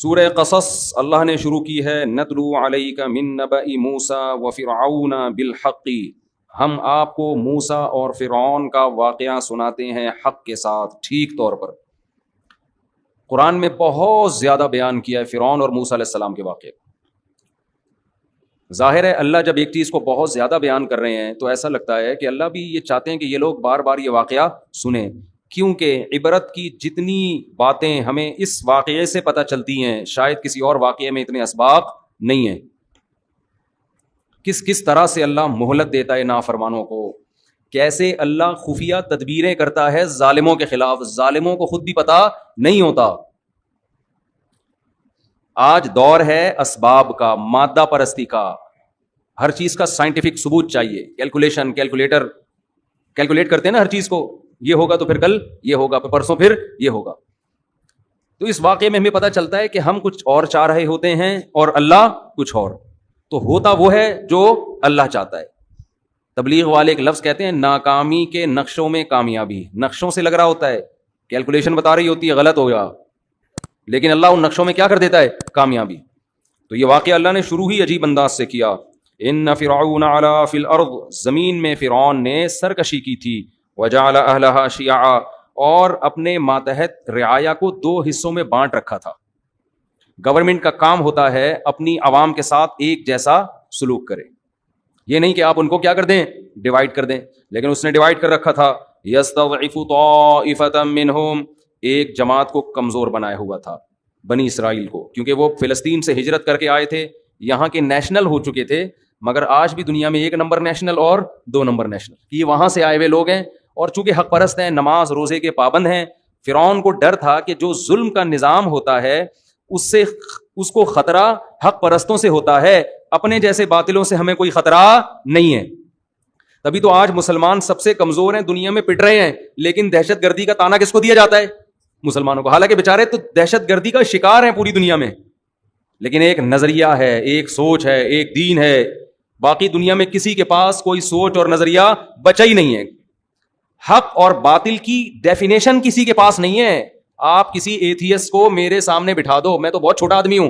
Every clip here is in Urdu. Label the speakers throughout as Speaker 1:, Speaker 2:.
Speaker 1: سورہ قصص اللہ نے شروع کی ہے، نتلو علیک من نبأ موسیٰ وفرعون بالحق، ہم آپ کو موسیٰ اور فرعون کا واقعہ سناتے ہیں حق کے ساتھ، ٹھیک طور پر۔ قرآن میں بہت زیادہ بیان کیا ہے فرعون اور موسیٰ علیہ السلام کے واقعے کو۔ ظاہر ہے اللہ جب ایک چیز کو بہت زیادہ بیان کر رہے ہیں تو ایسا لگتا ہے کہ اللہ بھی یہ چاہتے ہیں کہ یہ لوگ بار بار یہ واقعہ سنیں، کیونکہ عبرت کی جتنی باتیں ہمیں اس واقعے سے پتہ چلتی ہیں شاید کسی اور واقعے میں اتنے اسباق نہیں ہیں۔ کس طرح سے اللہ مہلت دیتا ہے نافرمانوں کو، کیسے اللہ خفیہ تدبیریں کرتا ہے ظالموں کے خلاف، ظالموں کو خود بھی پتہ نہیں ہوتا۔ آج دور ہے اسباب کا، مادہ پرستی کا، ہر چیز کا سائنٹیفک ثبوت چاہیے، کیلکولیٹ کرتے ہیں نا ہر چیز کو، یہ ہوگا تو پھر کل یہ ہوگا، پھر پرسوں پھر یہ ہوگا۔ تو اس واقعے میں ہمیں پتہ چلتا ہے کہ ہم کچھ اور چاہ رہے ہوتے ہیں اور اللہ کچھ اور، تو ہوتا وہ ہے جو اللہ چاہتا ہے۔ تبلیغ والے ایک لفظ کہتے ہیں، ناکامی کے نقشوں میں کامیابی، نقشوں سے لگ رہا ہوتا ہے، کیلکولیشن بتا رہی ہوتی ہے غلط ہو گیا، لیکن اللہ ان نقشوں میں کیا کر دیتا ہے؟ کامیابی۔ تو یہ واقعہ اللہ نے شروع ہی عجیب انداز سے کیا، ان فرعون علا فی الارض، زمین میں فرعون نے سرکشی کی تھی، وجعل اہلہا شیعا، اور اپنے ماتحت رعایا کو دو حصوں میں بانٹ رکھا تھا۔ گورنمنٹ کا کام ہوتا ہے اپنی عوام کے ساتھ ایک جیسا سلوک کرے، یہ نہیں کہ آپ ان کو کیا کر دیں؟ ڈیوائڈ کر دیں، لیکن اس نے ڈیوائڈ کر رکھا تھا۔ یستضعف طائفۃ منہم، ایک جماعت کو کمزور بنایا ہوا تھا، بنی اسرائیل کو، کیونکہ وہ فلسطین سے ہجرت کر کے آئے تھے، یہاں کے نیشنل ہو چکے تھے، مگر آج بھی دنیا میں 1 نمبر نیشنل اور 2 نمبر نیشنل، یہ وہاں سے آئے ہوئے لوگ ہیں، اور چونکہ حق پرست ہیں، نماز روزے کے پابند ہیں۔ فرعون کو ڈر تھا کہ جو ظلم کا نظام ہوتا ہے اس کو خطرہ حق پرستوں سے ہوتا ہے، اپنے جیسے باطلوں سے ہمیں کوئی خطرہ نہیں ہے۔ تبھی تو آج مسلمان سب سے کمزور ہیں، دنیا میں پٹ رہے ہیں، لیکن دہشت گردی کا تانا کس کو دیا جاتا ہے؟ مسلمانوں کو، حالانکہ بیچارے تو دہشت گردی کا شکار ہیں پوری دنیا میں، لیکن ایک نظریہ ہے، ایک سوچ ہے، ایک دین ہے، باقی دنیا میں کسی کے پاس کوئی سوچ اور نظریہ بچا ہی نہیں ہے۔ حق اور باطل کی ڈیفینیشن کسی کے پاس نہیں ہے۔ آپ کسی ایتھیسٹ کو میرے سامنے بٹھا دو، میں تو بہت چھوٹا آدمی ہوں،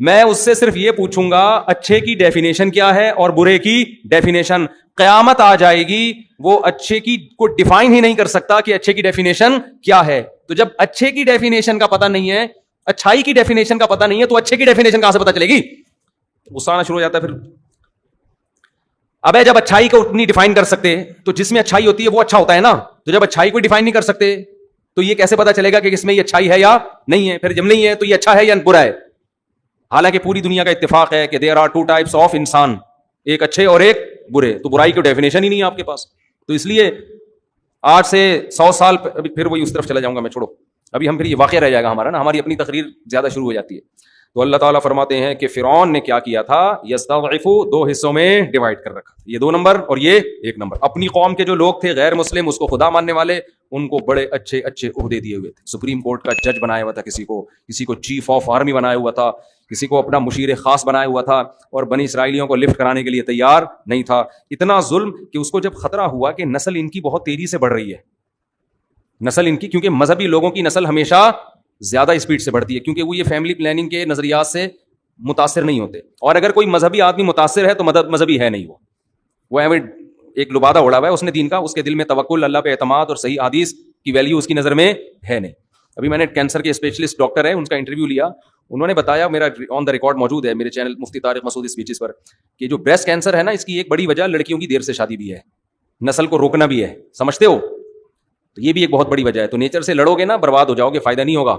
Speaker 1: میں اس سے صرف یہ پوچھوں گا اچھے کی ڈیفینیشن کیا ہے اور برے کی ڈیفینیشن۔ قیامت آ جائے گی، وہ اچھے کی کو ڈیفائن ہی نہیں کر سکتا کہ اچھے کی ڈیفینیشن کیا ہے۔ تو جب اچھے کی ڈیفینیشن کا پتہ نہیں ہے، اچھائی کی ڈیفینیشن کا پتہ نہیں ہے، تو اچھے کی ڈیفینیشن کہاں سے پتہ چلے گی؟ غصہ آنا شروع ہو جاتا ہے پھر۔ ابے جب اچھائی کو نہیں ڈیفائن کر سکتے تو جس میں اچھائی ہوتی ہے وہ اچھا ہوتا ہے نا، تو جب اچھائی کو ڈیفائن نہیں کر سکتے تو یہ کیسے پتا چلے گا کہ اس میں یہ اچھائی ہے یا نہیں ہے؟ پھر جب نہیں ہے تو یہ اچھا ہے یا برا ہے؟ حالانکہ پوری دنیا کا اتفاق ہے کہ دیر آر 2 ٹائپس آف انسان، ایک اچھے اور ایک برے، تو برائی کی ڈیفینیشن ہی نہیں ہے آپ کے پاس۔ تو اس لیے آج سے 100 سال پھر وہی اس طرف چلا جاؤں گا میں، چھوڑو ابھی ہم، پھر یہ واقعہ رہ جائے گا ہمارا نا، ہماری اپنی تقریر زیادہ شروع ہو جاتی ہے۔ تو اللہ تعالیٰ فرماتے ہیں کہ فرعون نے کیا کیا تھا؟ یستضعف، 2 حصوں میں ڈیوائڈ کر رکھا، یہ 2 نمبر اور یہ 1 نمبر۔ اپنی قوم کے جو لوگ تھے غیر مسلم، اس کو خدا ماننے والے، ان کو بڑے اچھے عہدے دیے ہوئے تھے، سپریم کورٹ کا جج بنایا ہوا تھا کسی کو چیف آف آرمی بنایا ہوا تھا، کسی کو اپنا مشیر خاص بنایا ہوا تھا، اور بنی اسرائیلیوں کو لفٹ کرانے کے لیے تیار نہیں تھا۔ اتنا ظلم کہ اس کو جب خطرہ ہوا کہ نسل ان کی بہت تیزی سے بڑھ رہی ہے، نسل ان کی، کیونکہ مذہبی لوگوں کی نسل ہمیشہ زیادہ اسپیڈ سے بڑھتی ہے، کیونکہ وہ یہ فیملی پلاننگ کے نظریات سے متاثر نہیں ہوتے، اور اگر کوئی مذہبی آدمی متاثر ہے تو مذہبی ہے نہیں، وہ ایک لبادہ اڑا ہوا ہے اس نے دین کا، اس کے دل میں توکل، اللہ پہ اعتماد اور صحیح حدیث کی ویلیو اس کی نظر میں ہے نہیں۔ ابھی میں نے کینسر کے اسپیشلسٹ ڈاکٹر ہیں، ان کا انٹرویو لیا، انہوں نے بتایا، میرا آن دا ریکارڈ موجود ہے میرے چینل مفتی طارق مسعود اسپیچز پر، کہ جو بریسٹ کینسر ہے نا، اس کی ایک بڑی وجہ لڑکیوں کی دیر سے شادی بھی ہے، نسل کو روکنا بھی ہے، سمجھتے ہو؟ تو یہ بھی ایک بہت بڑی وجہ ہے۔ تو نیچر سے لڑو گے نا، برباد ہو جاؤ گے، فائدہ نہیں ہوگا۔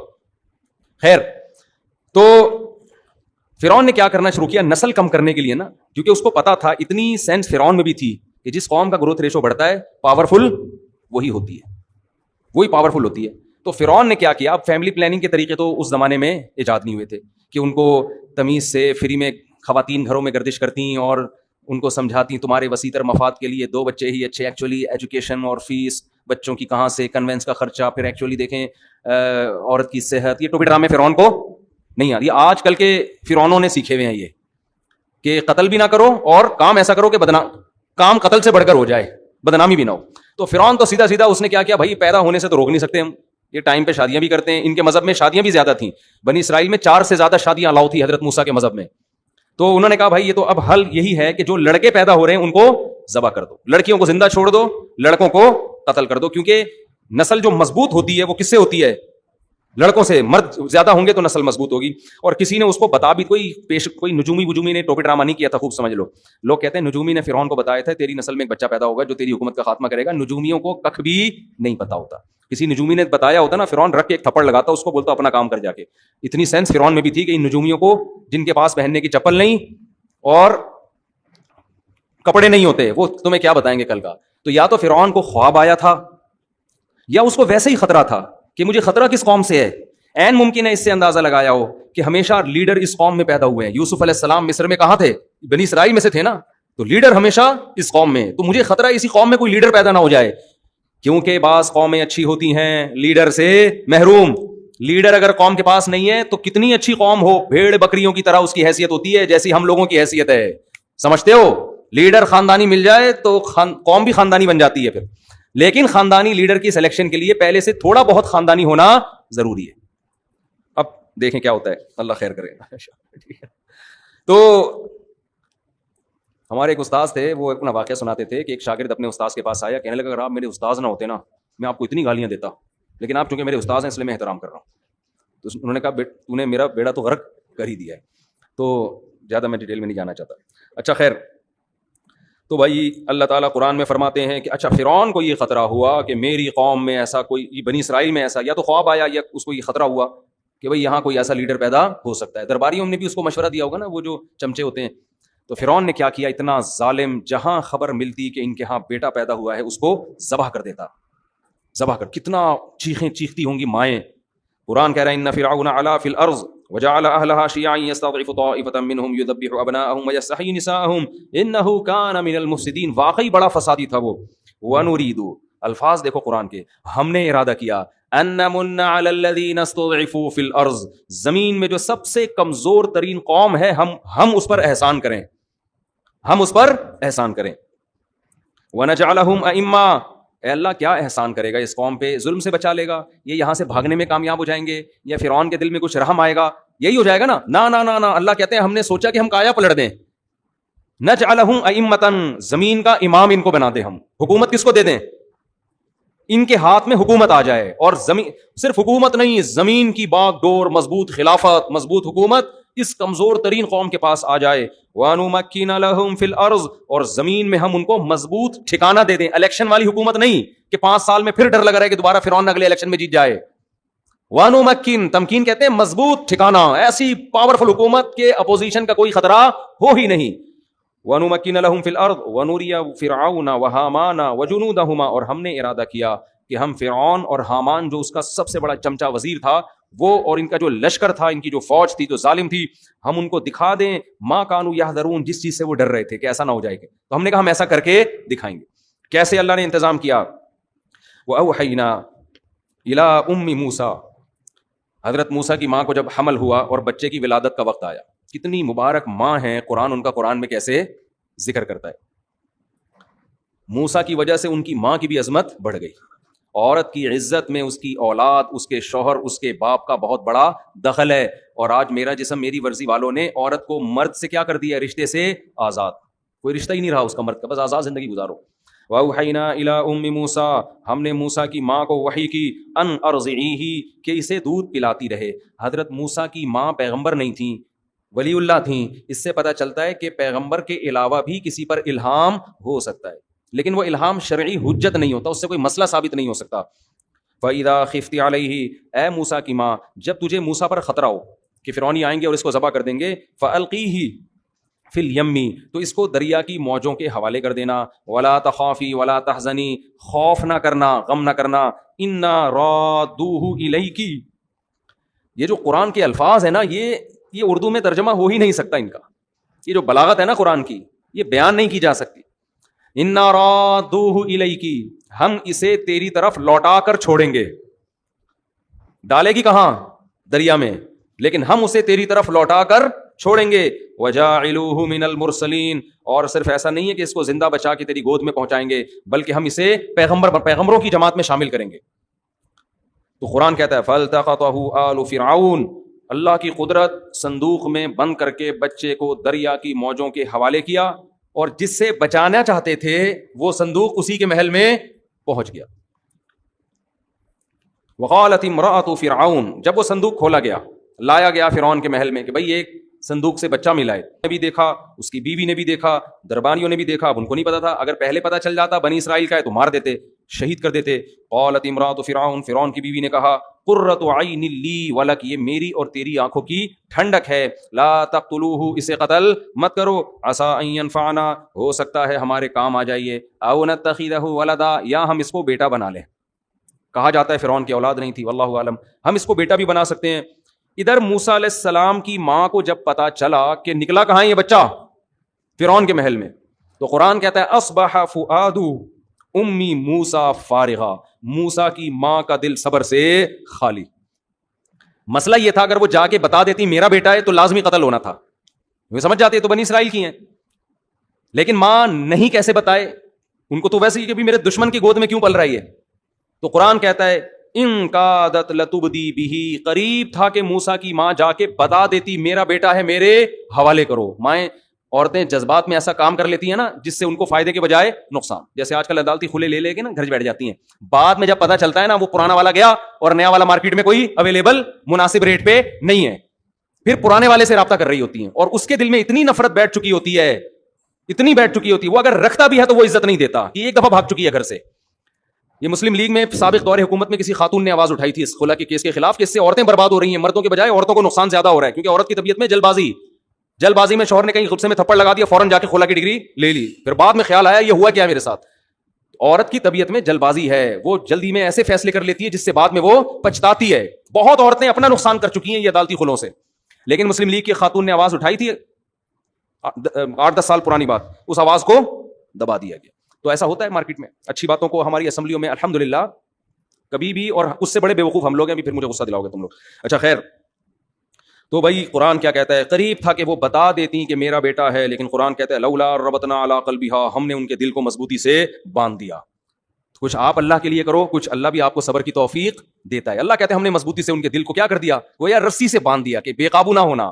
Speaker 1: خیر، تو فرعون نے کیا کرنا شروع کیا؟ نسل کم کرنے کے لیے نا، کیونکہ اس کو پتا تھا، اتنی سینس فرعون میں بھی تھی کہ جس قوم کا گروتھ ریشو بڑھتا ہے پاورفل وہی ہوتی ہے، وہی پاورفل ہوتی ہے۔ تو فرعون نے کیا کیا؟ اب فیملی پلاننگ کے طریقے تو اس زمانے میں ایجاد نہیں ہوئے تھے کہ ان کو تمیز سے فری میں خواتین گھروں میں گردش کرتی اور ان کو سمجھاتی تمہارے وسیع مفاد کے لیے 2 بچے ہی اچھے، ایکچولی ایجوکیشن اور فیس بچوں کی کہاں سے، کنوینس کا خرچہ، پھر ایکچولی دیکھیں عورت کی صحت، یہ ٹوپی ڈرامے فرعون کو نہیں آتی۔ آج کل کے فرعونوں نے سیکھے ہوئے ہیں یہ کہ قتل بھی نہ کرو اور کام ایسا کرو کہ کام قتل سے بڑھ کر ہو جائے، بدنامی بھی نہ ہو۔ تو فرعون تو سیدھا اس نے کیا بھائی، پیدا ہونے سے تو روک نہیں سکتے ہم، یہ ٹائم پہ شادیاں بھی کرتے ہیں. ان کے مذہب میں شادیاں بھی زیادہ تھیں. بنی اسرائیل میں 4 سے زیادہ شادیاں الاؤ تھی حضرت موسیٰ کے مذہب میں. تو انہوں نے کہا بھائی یہ تو اب حل یہی ہے کہ جو لڑکے پیدا ہو رہے ہیں ان کو ذبح کر دو, لڑکیوں کو زندہ چھوڑ دو, لڑکوں کو قتل کر دو, کیونکہ نسل جو مضبوط ہوتی ہے وہ کس سے ہوتی ہے؟ لڑکوں سے. مرد زیادہ ہوں گے تو نسل مضبوط ہوگی. اور کسی نے اس کو بتا بھی, کوئی نجومی نے ٹوپی ڈرامہ نہیں کیا تھا, خوب سمجھ لو. لوگ کہتے ہیں نجومی نے فرعون کو بتایا تھا تیری نسل میں ایک بچہ پیدا ہوگا جو تیری حکومت کا خاتمہ کرے گا. نجومیوں کو کخ بھی نہیں پتا ہوتا. کسی نجومی نے بتایا ہوتا نا, فرعون رکھ کے ایک تھپڑ لگاتا, اس کو بولتا اپنا کام کر جا کے. اتنی سینس فرعون میں بھی تھی کہ ان نجومیوں کو, جن کے پاس پہننے کی چپل نہیں اور کپڑے نہیں ہوتے, وہ تمہیں کیا بتائیں گے کل کا. تو یا تو فرعون کو خواب آیا تھا یا اس کو ویسے ہی خطرہ تھا کہ مجھے خطرہ کس قوم سے ہے. این ممکن ہے اس سے اندازہ لگایا ہو کہ ہمیشہ لیڈر اس قوم میں پیدا ہوئے ہیں. یوسف علیہ السلام مصر میں کہاں تھے؟ بنی اسرائیل میں سے تھے نا. تو لیڈر ہمیشہ اس قوم میں, تو مجھے خطرہ اسی قوم میں کوئی لیڈر پیدا نہ ہو جائے, کیونکہ بعض قومیں اچھی ہوتی ہیں لیڈر سے محروم. لیڈر اگر قوم کے پاس نہیں ہے تو کتنی اچھی قوم ہو, بھیڑ بکریوں کی طرح اس کی حیثیت ہوتی ہے جیسی ہم لوگوں کی حیثیت ہے. سمجھتے ہو؟ لیڈر خاندانی مل جائے تو قوم بھی خاندانی بن جاتی ہے پھر. لیکن خاندانی لیڈر کی سلیکشن کے لیے پہلے سے تھوڑا بہت خاندانی ہونا ضروری ہے. اب دیکھیں کیا ہوتا ہے, اللہ خیر کرے. تو ہمارے ایک استاذ تھے, وہ اپنا واقعہ سناتے تھے کہ ایک شاگرد اپنے استاذ کے پاس آیا, کہنے لگا اگر آپ میرے استاذ نہ ہوتے نا میں آپ کو اتنی گالیاں دیتا, لیکن آپ چونکہ میرے استاذ ہیں اس لیے میں احترام کر رہا ہوں. تو انہوں نے کہا تو نے میرا بیڑا تو غرق کر ہی دیا ہے. تو زیادہ میں ڈیٹیل میں نہیں جانا چاہتا. اچھا خیر, تو بھائی اللہ تعالیٰ قرآن میں فرماتے ہیں کہ اچھا فرعون کو یہ خطرہ ہوا کہ میری قوم میں ایسا کوئی, بنی اسرائیل میں ایسا, یا تو خواب آیا یا اس کو یہ خطرہ ہوا کہ بھائی یہاں کوئی ایسا لیڈر پیدا ہو سکتا ہے. درباریوں نے بھی اس کو مشورہ دیا ہوگا نا, وہ جو چمچے ہوتے ہیں. تو فرعون نے کیا کیا, اتنا ظالم, جہاں خبر ملتی کہ ان کے ہاں بیٹا پیدا ہوا ہے اس کو ذبح کر دیتا. ذبح کر, کتنا چیخیں چیختی ہوں گی مائیں. قرآن کہہ رہا ہے ان فرعون علا فی الارض وجعل اهلها شيعا يستضعف طائفة منهم يذبح ابناءهم ويستحيي نساءهم انه كان من المفسدين. واقعی بڑا فسادی تھا وہ. ونريد, الفاظ دیکھو قرآن کے, ہم نے ارادہ کیا ان نمن على الذين استضعفوا في الارض, زمین میں جو سب سے کمزور ترین قوم ہے ہم اس پر احسان کریں, ہم اس پر احسان کریں. ونجعلهم ائمہ, اے اللہ کیا احسان کرے گا اس قوم پہ, ظلم سے بچا لے گا, یہ یہاں سے بھاگنے میں کامیاب ہو جائیں گے, یا فرعون کے دل میں کچھ رحم آئے گا, یہی ہو جائے گا نا. نا نا نا نا, اللہ کہتے ہیں ہم نے سوچا کہ ہم کایا پلٹ دیں. نجعلہم ائمۃ, زمین کا امام ان کو بنا دیں ہم. حکومت کس کو دے دیں؟ ان کے ہاتھ میں حکومت آ جائے, اور زمین, صرف حکومت نہیں, زمین کی باغ ڈور, مضبوط خلافت, مضبوط حکومت اس کمزور ترین قوم کے پاس آ جائے. وَنُمَكِّنَ لَهُمْ فِي الْأَرْضِ, اور زمین میں ہم ان کو مضبوط ٹھکانہ دے دیں. الیکشن والی حکومت نہیں کہ 5 سال میں پھر ڈر لگا رہا ہے کہ دوبارہ فرعون اگلے الیکشن میں جیت جائے. وَنُمَكِّن, تمکین کہتے ہیں مضبوط ٹھکانہ, ایسی پاورفل حکومت کے اپوزیشن کا کوئی خطرہ ہو ہی نہیں. وَنُمَكِّنَ لَهُمْ فِي الْأَرْضِ وَنُرِيَ فِرْعَوْنَ وَهَامَانَ وَجُنُودَهُمَا, اور ہم نے ارادہ کیا کہ ہم فرعون اور حامان جو اس کا سب سے بڑا چمچا وزیر تھا وہ, اور ان کا جو لشکر تھا, ان کی جو فوج تھی جو ظالم تھی, ہم ان کو دکھا دیں ما کانوا یحذرون, جس چیز سے وہ ڈر رہے تھے کہ ایسا نہ ہو جائے گا. تو ہم نے کہا ہم ایسا کر کے دکھائیں گے. کیسے اللہ نے انتظام کیا؟ وَأَوْحَيْنَا إِلَىٰ أُمِّ مُوسَىٰ, حضرت موسیٰ کی ماں کو جب حمل ہوا اور بچے کی ولادت کا وقت آیا, کتنی مبارک ماں ہیں, قرآن ان کا قرآن میں کیسے ذکر کرتا ہے. موسیٰ کی وجہ سے ان کی ماں کی بھی عظمت بڑھ گئی. عورت کی عزت میں اس کی اولاد, اس کے شوہر, اس کے باپ کا بہت بڑا دخل ہے. اور آج میرا جسم میری ورزی والوں نے عورت کو مرد سے کیا کر دیا, رشتے سے آزاد. کوئی رشتہ ہی نہیں رہا اس کا مرد کا, بس آزاد زندگی گزارو. وَأَوْحَيْنَا إِلَىٰ أُمِّ مُوسَىٰ, ہم نے موسیٰ کی ماں کو وحی کی, ان ارضعیہ, کہ اسے دودھ پلاتی رہے. حضرت موسیٰ کی ماں پیغمبر نہیں تھیں, ولی اللہ تھیں. اس سے پتہ چلتا ہے کہ پیغمبر کے علاوہ بھی کسی پر الہام ہو سکتا ہے, لیکن وہ الہام شرعی حجت نہیں ہوتا, اس سے کوئی مسئلہ ثابت نہیں ہو سکتا. فَإِذَا خِفْتِ عَلَيْهِ, اے موسیٰ کی ماں, جب تجھے موسیٰ پر خطرہ ہو کہ فرعونی آئیں گے اور اس کو ذبح کر دیں گے, فَأَلْقِيهِ فِي الْيَمِّ, تو اس کو دریا کی موجوں کے حوالے کر دینا. وَلَا تَخَافِي وَلَا تَحْزَنِي, خوف نہ کرنا, غم نہ کرنا. إِنَّا رَادُّوهُ إِلَيْكِ, یہ جو قرآن کے الفاظ ہیں نا, یہ اردو میں ترجمہ ہو ہی نہیں سکتا ان کا. یہ جو بلاغت ہے نا قرآن کی, یہ بیان نہیں کی جا سکتی. اِنَّا رَادُّوهُ إِلَيْكِ, ہم اسے تیری طرف لوٹا کر چھوڑیں گے. ڈالے گی کہاں؟ دریا میں, لیکن ہم اسے تیری طرف لوٹا کر چھوڑیں گے. وَجَاعِلُوهُ مِنَ الْمُرْسَلِينَ, اور صرف ایسا نہیں ہے کہ اس کو زندہ بچا کے تیری گود میں پہنچائیں گے, بلکہ ہم اسے پیغمبروں کی جماعت میں شامل کریں گے. تو قرآن کہتا ہے فَالْتَقَطَهُ آلُ فِرْعَوْنَ، اللہ کی قدرت صندوق میں بند کر کے بچے کو دریا کی موجوں کے حوالے کیا، اور جس سے بچانا چاہتے تھے وہ صندوق اسی کے محل میں پہنچ گیا. وقالت امرأۃ فرعون، جب وہ صندوق کھولا گیا، لایا گیا فرعون کے محل میں کہ بھائی ایک صندوق سے بچہ ملا ہے، نے بھی دیکھا، اس کی بیوی نے بھی دیکھا، درباریوں نے بھی دیکھا، اب ان کو نہیں پتا تھا، اگر پہلے پتا چل جاتا بنی اسرائیل کا ہے تو مار دیتے، شہید کر دیتے. قالت امرأۃ فرعون، فرعون کی بیوی نے کہا قرۃ عین لی ولک، یہ میری اور تیری آنکھوں کی ٹھنڈک ہے، لا تقتلوہ، اسے قتل مت کرو، عسى ان ينفعنا، ہو سکتا ہے ہمارے کام آ جائیے، او نتخذہ ولدا، یا ہم اس کو بیٹا بنا لیں. کہا جاتا ہے فرعون کی اولاد نہیں تھی، واللہ عالم، ہم اس کو بیٹا بھی بنا سکتے ہیں. ادھر موسیٰ علیہ السلام کی ماں کو جب پتا چلا کہ نکلا کہاں یہ بچہ، فرعون کے محل میں، تو قرآن کہتا ہے اصبح فؤاد امی موسیٰ فارغا، موسیٰ کی ماں کا دل صبر سے خالی. مسئلہ یہ تھا اگر وہ جا کے بتا دیتی میرا بیٹا ہے تو لازمی قتل ہونا تھا، وہ سمجھ جاتے تو بنی اسرائیل کی ہیں، لیکن ماں نہیں کیسے بتائے، ان کو تو ویسے ہی کہ بھی میرے دشمن کی گود میں کیوں پل رہی ہے. تو قرآن کہتا ہے ان کادت لتبدی بھی، قریب تھا کہ موسیٰ کی ماں جا کے بتا دیتی میرا بیٹا ہے میرے حوالے کرو. مائیں عورتیں جذبات میں ایسا کام کر لیتی ہیں نا جس سے ان کو فائدے کے بجائے نقصان، جیسے آج کل عدالتی کھلے لے لے کے نا گھر بیٹھ جاتی ہیں، بعد میں جب پتا چلتا ہے نا وہ پرانا والا گیا اور نیا والا مارکیٹ میں کوئی اویلیبل مناسب ریٹ پہ نہیں ہے، پھر پرانے والے سے رابطہ کر رہی ہوتی ہیں، اور اس کے دل میں اتنی نفرت بیٹھ چکی ہوتی ہے، اتنی بیٹھ چکی ہوتی ہے، وہ اگر رکھتا بھی ہے تو وہ عزت نہیں دیتا، یہ ایک دفعہ بھاگ چکی ہے گھر سے. یہ مسلم لیگ میں سابق دور حکومت میں کسی خاتون نے آواز اٹھائی تھی اس خلا کے کیس کے خلاف کہ اس سے عورتیں برباد ہو رہی ہیں، مردوں کے بجائے عورتوں کو نقصان زیادہ ہو رہا ہے، کیونکہ عورت کی طبیعت میں جلد بازی میں شوہر نے کہیں غصے میں تھپڑ لگا دیا، فوراً جا کے خلا کی ڈگری لے لی، پھر بعد میں خیال آیا یہ ہوا کیا میرے ساتھ. عورت کی طبیعت میں جلد بازی ہے، وہ جلدی میں ایسے فیصلے کر لیتی ہے جس سے بعد میں وہ پچھتاتی ہے. بہت عورتیں اپنا نقصان کر چکی ہیں یہ عدالتی خلوں سے، لیکن مسلم لیگ کی خاتون نے آواز اٹھائی تھی 8-10 سال پرانی بات، اس آواز کو دبا دیا گیا. تو ایسا ہوتا ہے مارکیٹ میں، اچھی باتوں کو ہماری اسمبلیوں میں الحمدللہ کبھی بھی، اور اس سے بڑے بیوقوف ہم لوگ ہیں، بھی پھر مجھے غصہ دلاؤ گے تم لوگ. اچھا خیر، تو بھائی قرآن کیا کہتا ہے، قریب تھا کہ وہ بتا دیتی کہ میرا بیٹا ہے، لیکن قرآن کہتا ہے لولا ربطنا علی قلبہا، ہم نے ان کے دل کو مضبوطی سے باندھ دیا. کچھ آپ اللہ کے لیے کرو، کچھ اللہ بھی آپ کو صبر کی توفیق دیتا ہے. اللہ کہتا ہے ہم نے مضبوطی سے ان کے دل کو کیا کر دیا، وہ یا رسی سے باندھ دیا کہ بے قابو نہ ہونا.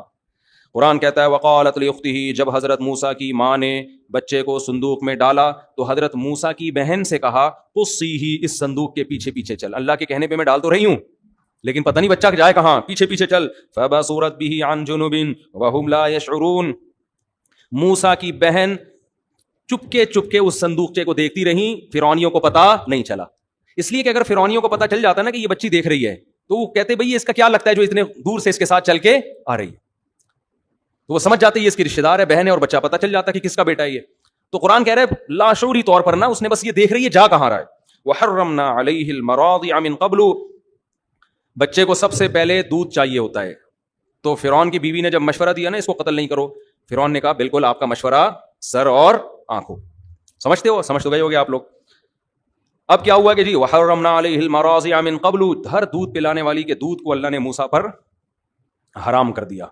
Speaker 1: قرآن کہتا ہے وقالت لاختہ، جب حضرت موسیٰ کی ماں نے بچے کو صندوق میں ڈالا تو حضرت موسیٰ کی بہن سے کہا قصیہ، اس صندوق کے پیچھے پیچھے چل. اللہ کے کہنے پہ میں ڈال تو رہی ہوں لیکن پتہ نہیں بچہ جائے کہاں، پیچھے پیچھے چل. فبصرت به عن جنب وهم لا يشعرون، موسیٰ کی بہن چپکے اس صندوقچے کو دیکھتی رہی، فرعونیوں کو پتہ نہیں چلا. اس لیے کہ اگر فرعونیوں کو پتہ چل جاتا نا کہ یہ بچی دیکھ رہی ہے تو وہ کہتے بھئی اس کا کیا لگتا ہے جو اتنے دور سے اس کے ساتھ چل کے آ رہی ہے، تو وہ سمجھ جاتے یہ اس کی رشتہ دار ہے، بہن ہے، اور بچہ پتہ چل جاتا کہ کس کا بیٹا ہے یہ. تو قرآن کہہ رہا ہے لاشعوری طور پر نا، اس نے بس یہ دیکھ رہی ہے جا کہاں رہا ہے. وحرمنا علیہ المراضع من قبل، بچے کو سب سے پہلے دودھ چاہیے ہوتا ہے. تو فرعون کی بیوی نے جب مشورہ دیا نا اس کو قتل نہیں کرو، فرعون نے کہا بالکل آپ کا مشورہ سر اور آنکھوں. سمجھ تو گئے ہوگے آپ لوگ. اب کیا ہوا کہ جی وحرمنا علیہ المراضع من قبل، ہر دودھ پلانے والی کے دودھ کو اللہ نے موسیٰ پر حرام کر دیا.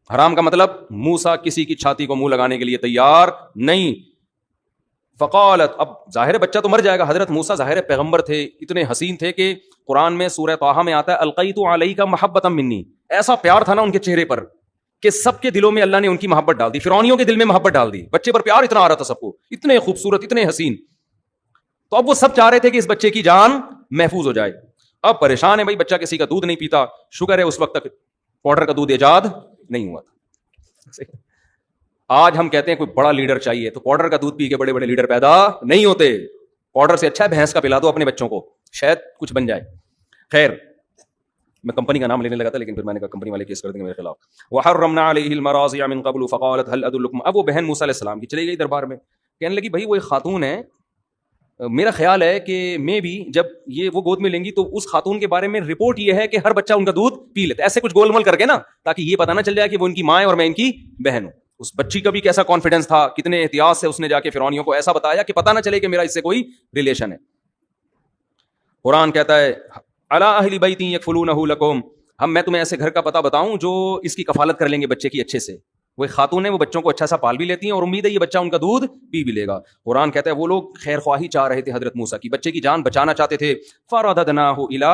Speaker 1: حرام کا مطلب موسیٰ کسی کی چھاتی کو منہ لگانے کے لیے تیار نہیں. فقالت، اب ظاہر بچہ تو مر جائے گا، حضرت موسیٰ ظاہر پیغمبر تھے، اتنے حسین تھے کہ قرآن میں سورہ طٰہٰ میں آتا ہے القیت علیک محبۃ منی، ایسا پیار تھا نا ان کے چہرے پر کہ سب کے دلوں میں اللہ نے ان کی محبت ڈال دی، فرعونیوں کے دل میں محبت ڈال دی. بچے پر پیار اتنا آ رہا تھا سب کو، اتنے خوبصورت، اتنے حسین. تو اب وہ سب چاہ رہے تھے کہ اس بچے کی جان محفوظ ہو جائے. اب پریشان ہے بھائی، بچہ کسی کا دودھ نہیں پیتا، شکر ہے اس وقت تک پاؤڈر کا دودھ ایجاد نہیں ہوا تھا. آج ہم کہتے ہیں کوئی بڑا لیڈر چاہیے تو پاؤڈر کا دودھ پی کے بڑے بڑے لیڈر پیدا نہیں ہوتے. پاؤڈر سے اچھا ہے بھینس کا پلا دو اپنے بچوں کو، شاید کچھ بن جائے. خیر، میں کمپنی کا نام لینے لگا تھا لیکن پھر میں نے کہا کمپنی والے کیس کر دیں گے میرے خلاف. وحرمنا علیہ المراضع من قبل فقالت هل ادلکم، اب وہ بہن موسیٰ علیہ السلام کی چلی گئی دربار میں، کہنے لگی بھائی وہ ایک خاتون ہے، میرا خیال ہے کہ میں بھی جب یہ وہ گود میں لیں گی تو اس خاتون کے بارے میں رپورٹ یہ ہے کہ ہر بچہ ان کا دودھ پی لیتا ہے، ایسے کچھ گول مول کر کے نا، تاکہ یہ پتہ نہ چل جائے کہ وہ ان کی ماں ہے اور میں ان کی بہن ہوں. اس بچی کا بھی کیسا کانفیڈنس تھا، کتنے احتیاط سے اس نے جا کے فرعونیوں کو ایسا بتایا کہ پتہ نہ چلے کہ میرا اس سے کوئی ریلیشن ہے. قرآن کہتا ہے علی اہل بیت یکفلونہ لکم، میں تمہیں ایسے گھر کا پتہ بتاؤں جو اس کی کفالت کر لیں گے بچے کی اچھے سے. وہ خاتون ہیں، وہ بچوں کو اچھا سا پال بھی لیتی ہیں اور امید ہے یہ بچہ ان کا دودھ پی بھی لے گا. قرآن کہتا ہے وہ لوگ خیر خواہی چاہ رہے تھے حضرت موسیٰ کی، بچے کی جان بچانا چاہتے تھے. فرددناہ الی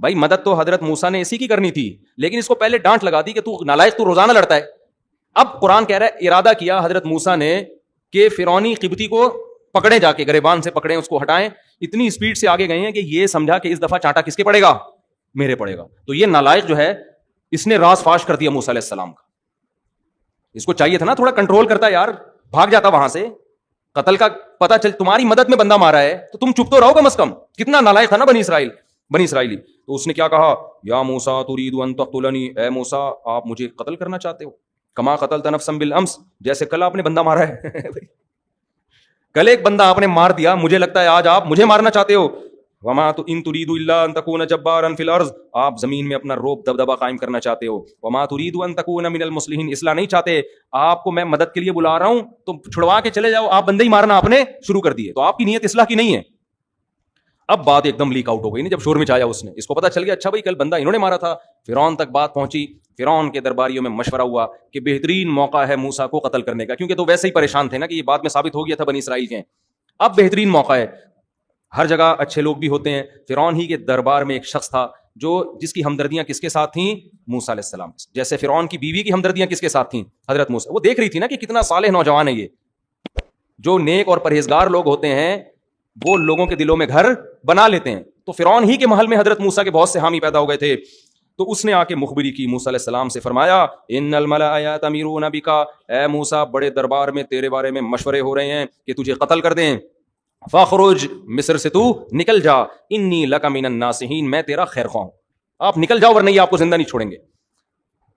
Speaker 1: بھائی مدد تو حضرت موسیٰ نے اسی کی کرنی تھی, لیکن اس کو پہلے ڈانٹ لگا دی کہ تو نالائق, تو روزانہ لڑتا ہے. اب قرآن کہہ رہا ہے ارادہ کیا حضرت موسیٰ نے کہ فرعونی قبطی کو پکڑیں, جا کے گریبان سے پکڑیں, اس کو ہٹائیں. اتنی اسپیڈ سے آگے گئے ہیں کہ یہ سمجھا کہ اس دفعہ چانٹا کس کے پڑے گا, میرے پڑے گا. تو یہ نالائق جو ہے اس نے راز فاش کر دیا موسیٰ علیہ السلام کا. اس کو چاہیے تھا نا تھوڑا کنٹرول کرتا یار, بھاگ جاتا وہاں سے. قتل کا پتا چل تمہاری مدد میں بندہ مارا ہے تو تم چپ تو رہو کم از کم. کتنا نالائق تھا نا بنی اسرائیلی. تو اس نے کیا کہا, یا موسیٰ ترید ان تقتلنی, اے موسیٰ آپ مجھے قتل کرنا چاہتے ہو, کما قتلت نفسا بالامس, جیسے کل آپ نے بندہ مارا ہے. کل ایک بندہ آپ نے مار دیا, مجھے لگتا ہے آج آپ مجھے مارنا چاہتے ہو. وما تو ان ترید الا ان تکون جبارا فی الارض, آپ زمین میں اپنا روب دبدبہ قائم کرنا چاہتے ہو. وما ترید ان تکون من المصلحین, اصلاح نہیں چاہتے. آپ کو میں مدد کے لیے بلا رہا ہوں تو چھڑوا کے چلے جاؤ, آپ بندے ہی مارنا آپ نے شروع کر دیے. تو آپ کی نیت اصلاح کی نہیں ہے. اب بات ایک دم لیک آؤٹ ہو گئی نا جب شور مچایا اس نے. اس کو پتا چل گیا اچھا بھائی کل بندہ انہوں نے مارا تھا. فرعون تک بات پہنچی. فرعون کے درباریوں میں مشورہ ہوا کہ بہترین موقع ہے موسیٰ کو قتل کرنے کا, کیونکہ تو ویسے ہی پریشان تھے نا کہ یہ بات میں ثابت ہو گیا تھا بنی اسرائیل کے. اب بہترین موقع ہے. ہر جگہ اچھے لوگ بھی ہوتے ہیں. فرعون ہی کے دربار میں ایک شخص تھا جس کی ہمدردیاں کس کے ساتھ تھیں, موسیٰ علیہ السلام. جیسے فرعون کی بیوی کی ہمدردیاں کس کے ساتھ تھیں, حضرت موسیٰ. وہ دیکھ رہی تھی نا کہ کتنا صالح نوجوان ہے یہ. جو نیک اور پرہیزگار لوگ ہوتے ہیں وہ لوگوں کے دلوں میں گھر بنا لیتے ہیں. تو فرعون ہی کے محل میں حضرت موسیٰ کے بہت سے حامی پیدا ہو گئے تھے. تو اس نے آ کے مخبری کی موسیٰ علیہ السلام سے, فرمایا ان الملأ یأتمرون بک, اے موسیٰ بڑے دربار میں تیرے بارے میں مشورے ہو رہے ہیں کہ تجھے قتل کر دیں. فاخرج, مصر سے تو نکل جا, انی لک من الناصحین, میں تیرا خیر خواہ ہوں, آپ نکل جاؤ ورنہ یہ آپ کو زندہ نہیں چھوڑیں گے.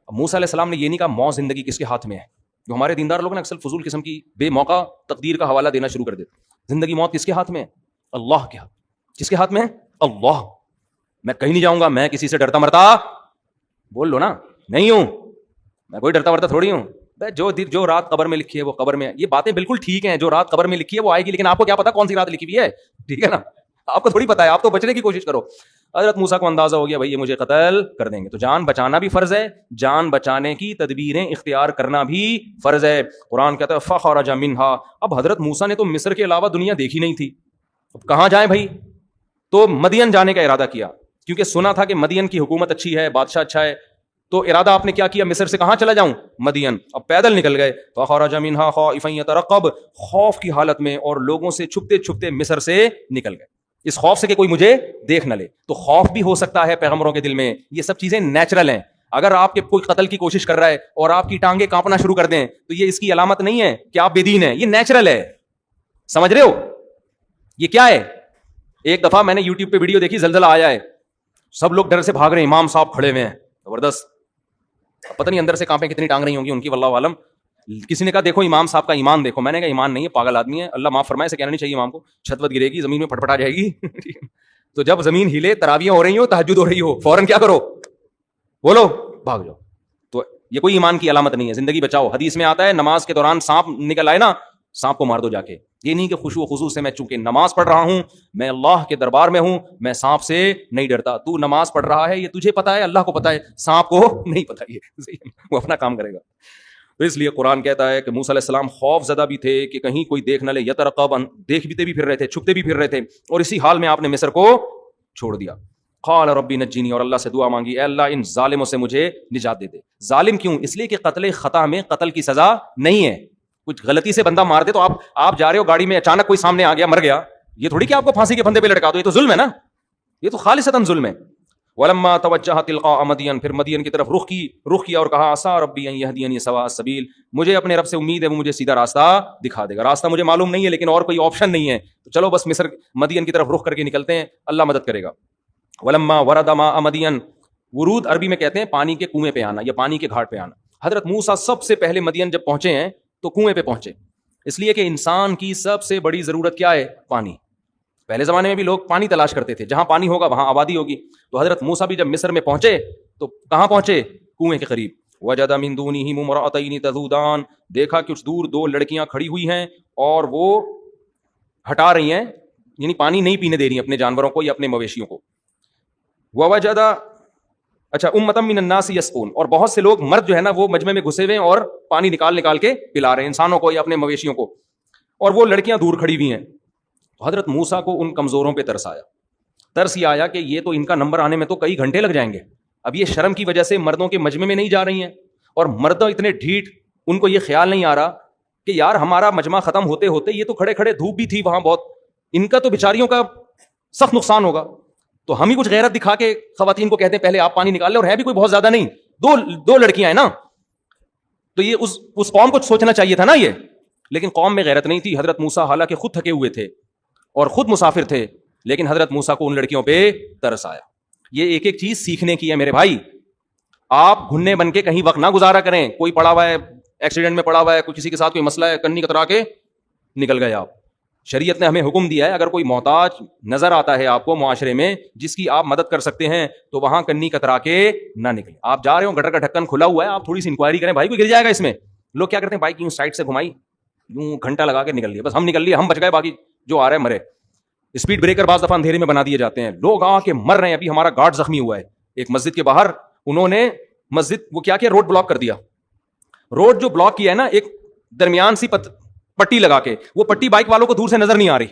Speaker 1: موسیٰ علیہ السلام نے یہ نہیں کہا موت زندگی کس کے ہاتھ میں ہے. جو ہمارے دیندار لوگ نا اکثر فضول قسم کی بے موقع تقدیر کا حوالہ دینا شروع کر دیتے. زندگی موت کس کے ہاتھ میں ہے, اللہ کے ہاتھ. کس کے ہاتھ میں ہے, اللہ. میں کہیں نہیں جاؤں گا, میں کسی سے ڈرتا مرتا, بول لو نا, نہیں ہوں میں, کوئی ڈرتا مرتا تھوڑی ہوں. جو رات قبر میں لکھی ہے وہ قبر میں. یہ باتیں بالکل ٹھیک ہیں, جو رات قبر میں لکھی ہے وہ آئے گی, لیکن آپ کو کیا پتا کون سی رات لکھی ہوئی ہے, ٹھیک ہے نا, آپ کو تھوڑی پتا ہے. آپ تو بچنے کی کوشش کرو. حضرت موسیٰ کو اندازہ ہو گیا بھائی یہ مجھے قتل کر دیں گے, تو جان بچانا بھی فرض ہے, جان بچانے کی تدبیریں اختیار کرنا بھی فرض ہے. قرآن کہتا ہے فخرج منہا. اب حضرت موسیٰ نے تو مصر کے علاوہ دنیا دیکھی نہیں تھی, اب کہاں جائیں بھائی. تو مدین جانے کا ارادہ کیا, کیونکہ سنا تھا کہ مدین کی حکومت اچھی ہے, بادشاہ اچھا ہے. تو ارادہ آپ نے کیا کیا, مصر سے کہاں چلا جاؤں, مدین. اب پیدل نکل گئے. فخرج منہا خائفا یترقب, خوف کی حالت میں اور لوگوں سے چھپتے چھپتے مصر سے نکل گئے, اس خوف سے کہ کوئی مجھے دیکھ نہ لے. تو خوف بھی ہو سکتا ہے پیغمبروں کے دل میں, یہ سب چیزیں نیچرل ہیں. اگر آپ کے کوئی قتل کی کوشش کر رہا ہے اور آپ کی ٹانگیں کانپنا شروع کر دیں تو یہ اس کی علامت نہیں ہے کہ آپ بے دین ہیں, یہ نیچرل ہے. سمجھ رہے ہو یہ کیا ہے. ایک دفعہ میں نے یوٹیوب پہ ویڈیو دیکھی, زلزلہ آیا ہے, سب لوگ ڈر سے بھاگ رہے ہیں, امام صاحب کھڑے ہوئے ہیں, زبردست. پتہ نہیں اندر سے کانپیں کتنی ٹانگ رہی ہوں گی ان کی, واللہ عالم. کسی نے کہا دیکھو امام صاحب کا ایمان دیکھو. میں نے کہا ایمان نہیں ہے, پاگل آدمی ہے, اللہ معاف فرمائے, سے کہنا نہیں چاہیے امام کو. چھت وت گرے گی, زمین میں پھٹپٹا جائے گی. تو جب زمین ہلے, تراویحیں ہو رہی ہو, تہجد ہو رہی ہو, فوراً کیا کرو, بولو بھاگ جاؤ. تو یہ کوئی ایمان کی علامت نہیں ہے. زندگی بچاؤ. حدیث میں آتا ہے نماز کے دوران سانپ نکل آئے نا, سانپ کو مار دو جا کے. یہ نہیں کہ خشوع و خضوع سے میں چونکہ نماز پڑھ رہا ہوں, میں اللہ کے دربار میں ہوں, میں سانپ سے نہیں ڈرتا. تو نماز پڑھ رہا ہے یہ تجھے پتا ہے, اللہ کو پتا ہے, سانپ کو نہیں پتا, یہ وہ اپنا کام کرے گا. تو اس لیے قرآن کہتا ہے کہ موسیٰ علیہ السلام خوف زدہ بھی تھے کہ کہیں کوئی دیکھ نہ لے. یترقب, دیکھتے بھی پھر رہے تھے, چھپتے بھی پھر رہے تھے, اور اسی حال میں آپ نے مصر کو چھوڑ دیا. قال ربی نجینی, اور اللہ سے دعا مانگی اے اللہ ان ظالموں سے مجھے نجات دے دے. ظالم کیوں, اس لیے کہ قتل خطا میں قتل کی سزا نہیں ہے. کچھ غلطی سے بندہ مار دے تو آپ جا رہے ہو گاڑی میں, اچانک کوئی سامنے آ گیا مر گیا, یہ تھوڑی کہ آپ کو پھانسی کے پھندے پہ لٹکا دو, یہ تو ظلم ہے نا, یہ تو خالصتاً ظلم ہے. ولما توجہ تلقاء مدین, پھر مدین کی طرف رخ کیا اور کہا عسیٰ ربی ان یہدینی سواء السبیل, مجھے اپنے رب سے امید ہے وہ مجھے سیدھا راستہ دکھا دے گا. راستہ مجھے معلوم نہیں ہے لیکن اور کوئی آپشن نہیں ہے, تو چلو بس مدین کی طرف رخ کر کے نکلتے ہیں, اللہ مدد کرے گا. ولما ورد ماء مدین, ورود عربی میں کہتے ہیں پانی کے کنویں پہ آنا یا پانی کے گھاٹ پہ آنا. حضرت موسیٰ سب سے پہلے مدین جب پہنچے ہیں تو کنویں پہ پہنچے, اس لیے کہ انسان کی سب سے بڑی ضرورت کیا ہے, پانی. پہلے زمانے میں بھی لوگ پانی تلاش کرتے تھے, جہاں پانی ہوگا وہاں آبادی ہوگی. تو حضرت موسیٰ بھی جب مصر میں پہنچے تو کہاں پہنچے, کنویں کے قریب. وجد من دونہم امرأتین تذودان, دیکھا کچھ دور دو لڑکیاں کھڑی ہوئی ہیں اور وہ ہٹا رہی ہیں, یعنی پانی نہیں پینے دے رہی ہیں اپنے جانوروں کو یا اپنے مویشیوں کو. ووجد, اچھا, امۃ من الناس یسقون, اور بہت سے لوگ مرد جو ہے نا وہ مجمع میں گھسے ہوئے ہیں اور پانی نکال کے پلا رہے ہیں انسانوں کو یا اپنے مویشیوں کو, اور وہ لڑکیاں دور کھڑی ہوئی ہیں. حضرت موسیٰ کو ان کمزوروں پہ ترس آیا. ترس یہ آیا کہ یہ تو ان کا نمبر آنے میں تو کئی گھنٹے لگ جائیں گے. اب یہ شرم کی وجہ سے مردوں کے مجمع میں نہیں جا رہی ہیں, اور مرد اتنے ڈھیٹ, ان کو یہ خیال نہیں آ رہا کہ یار ہمارا مجمع ختم ہوتے ہوتے یہ تو کھڑے کھڑے دھوپ بھی تھی وہاں بہت, ان کا تو بیچاریوں کا سخت نقصان ہوگا, تو ہم ہی کچھ غیرت دکھا کے خواتین کو کہتے ہیں پہلے آپ پانی نکال لیں, اور ہے بھی کوئی بہت زیادہ نہیں, دو لڑکیاں ہیں نا, تو یہ اس قوم کو سوچنا چاہیے تھا نا یہ. لیکن قوم میں غیرت نہیں تھی. حضرت موسیٰ حالانکہ خود تھکے ہوئے تھے اور خود مسافر تھے, لیکن حضرت موسیٰ کو ان لڑکیوں پہ ترس آیا. یہ ایک ایک چیز سیکھنے کی ہے میرے بھائی. آپ گھننے بن کے کہیں وقت نہ گزارا کریں. کوئی پڑا ہوا ہے ایکسیڈنٹ میں پڑا ہوا ہے, کوئی کسی کے ساتھ کوئی مسئلہ ہے, کنی کترا کے نکل گئے آپ. شریعت نے ہمیں حکم دیا ہے اگر کوئی محتاج نظر آتا ہے آپ کو معاشرے میں جس کی آپ مدد کر سکتے ہیں تو وہاں کنی کترا کے نہ نکلیں. آپ جا رہے ہو, گٹر کا ڈھکن کھلا ہوا ہے, آپ تھوڑی سی انکوائری کریں, بھائی کوئی گر جائے گا اس میں. لوگ کیا کرتے ہیں, بائک یوں سائڈ سے گھمائی, یوں گھنٹہ لگا کے نکل لیا, بس ہم نکل لیے, ہم بچ گئے, باقی جو آ رہے مرے. اسپیڈ بریکر بعض دفعہ اندھیرے میں بنا دیے جاتے ہیں, لوگ آ کے مر رہے ہیں. ابھی ہمارا گارڈ زخمی ہوا ہے ایک مسجد کے باہر, انہوں نے مسجد وہ کیا روڈ بلاک کر دیا. روڈ جو بلاک کیا ہے نا, ایک درمیان سی پٹی لگا کے, وہ پٹی بائک والوں کو دور سے نظر نہیں آ رہی,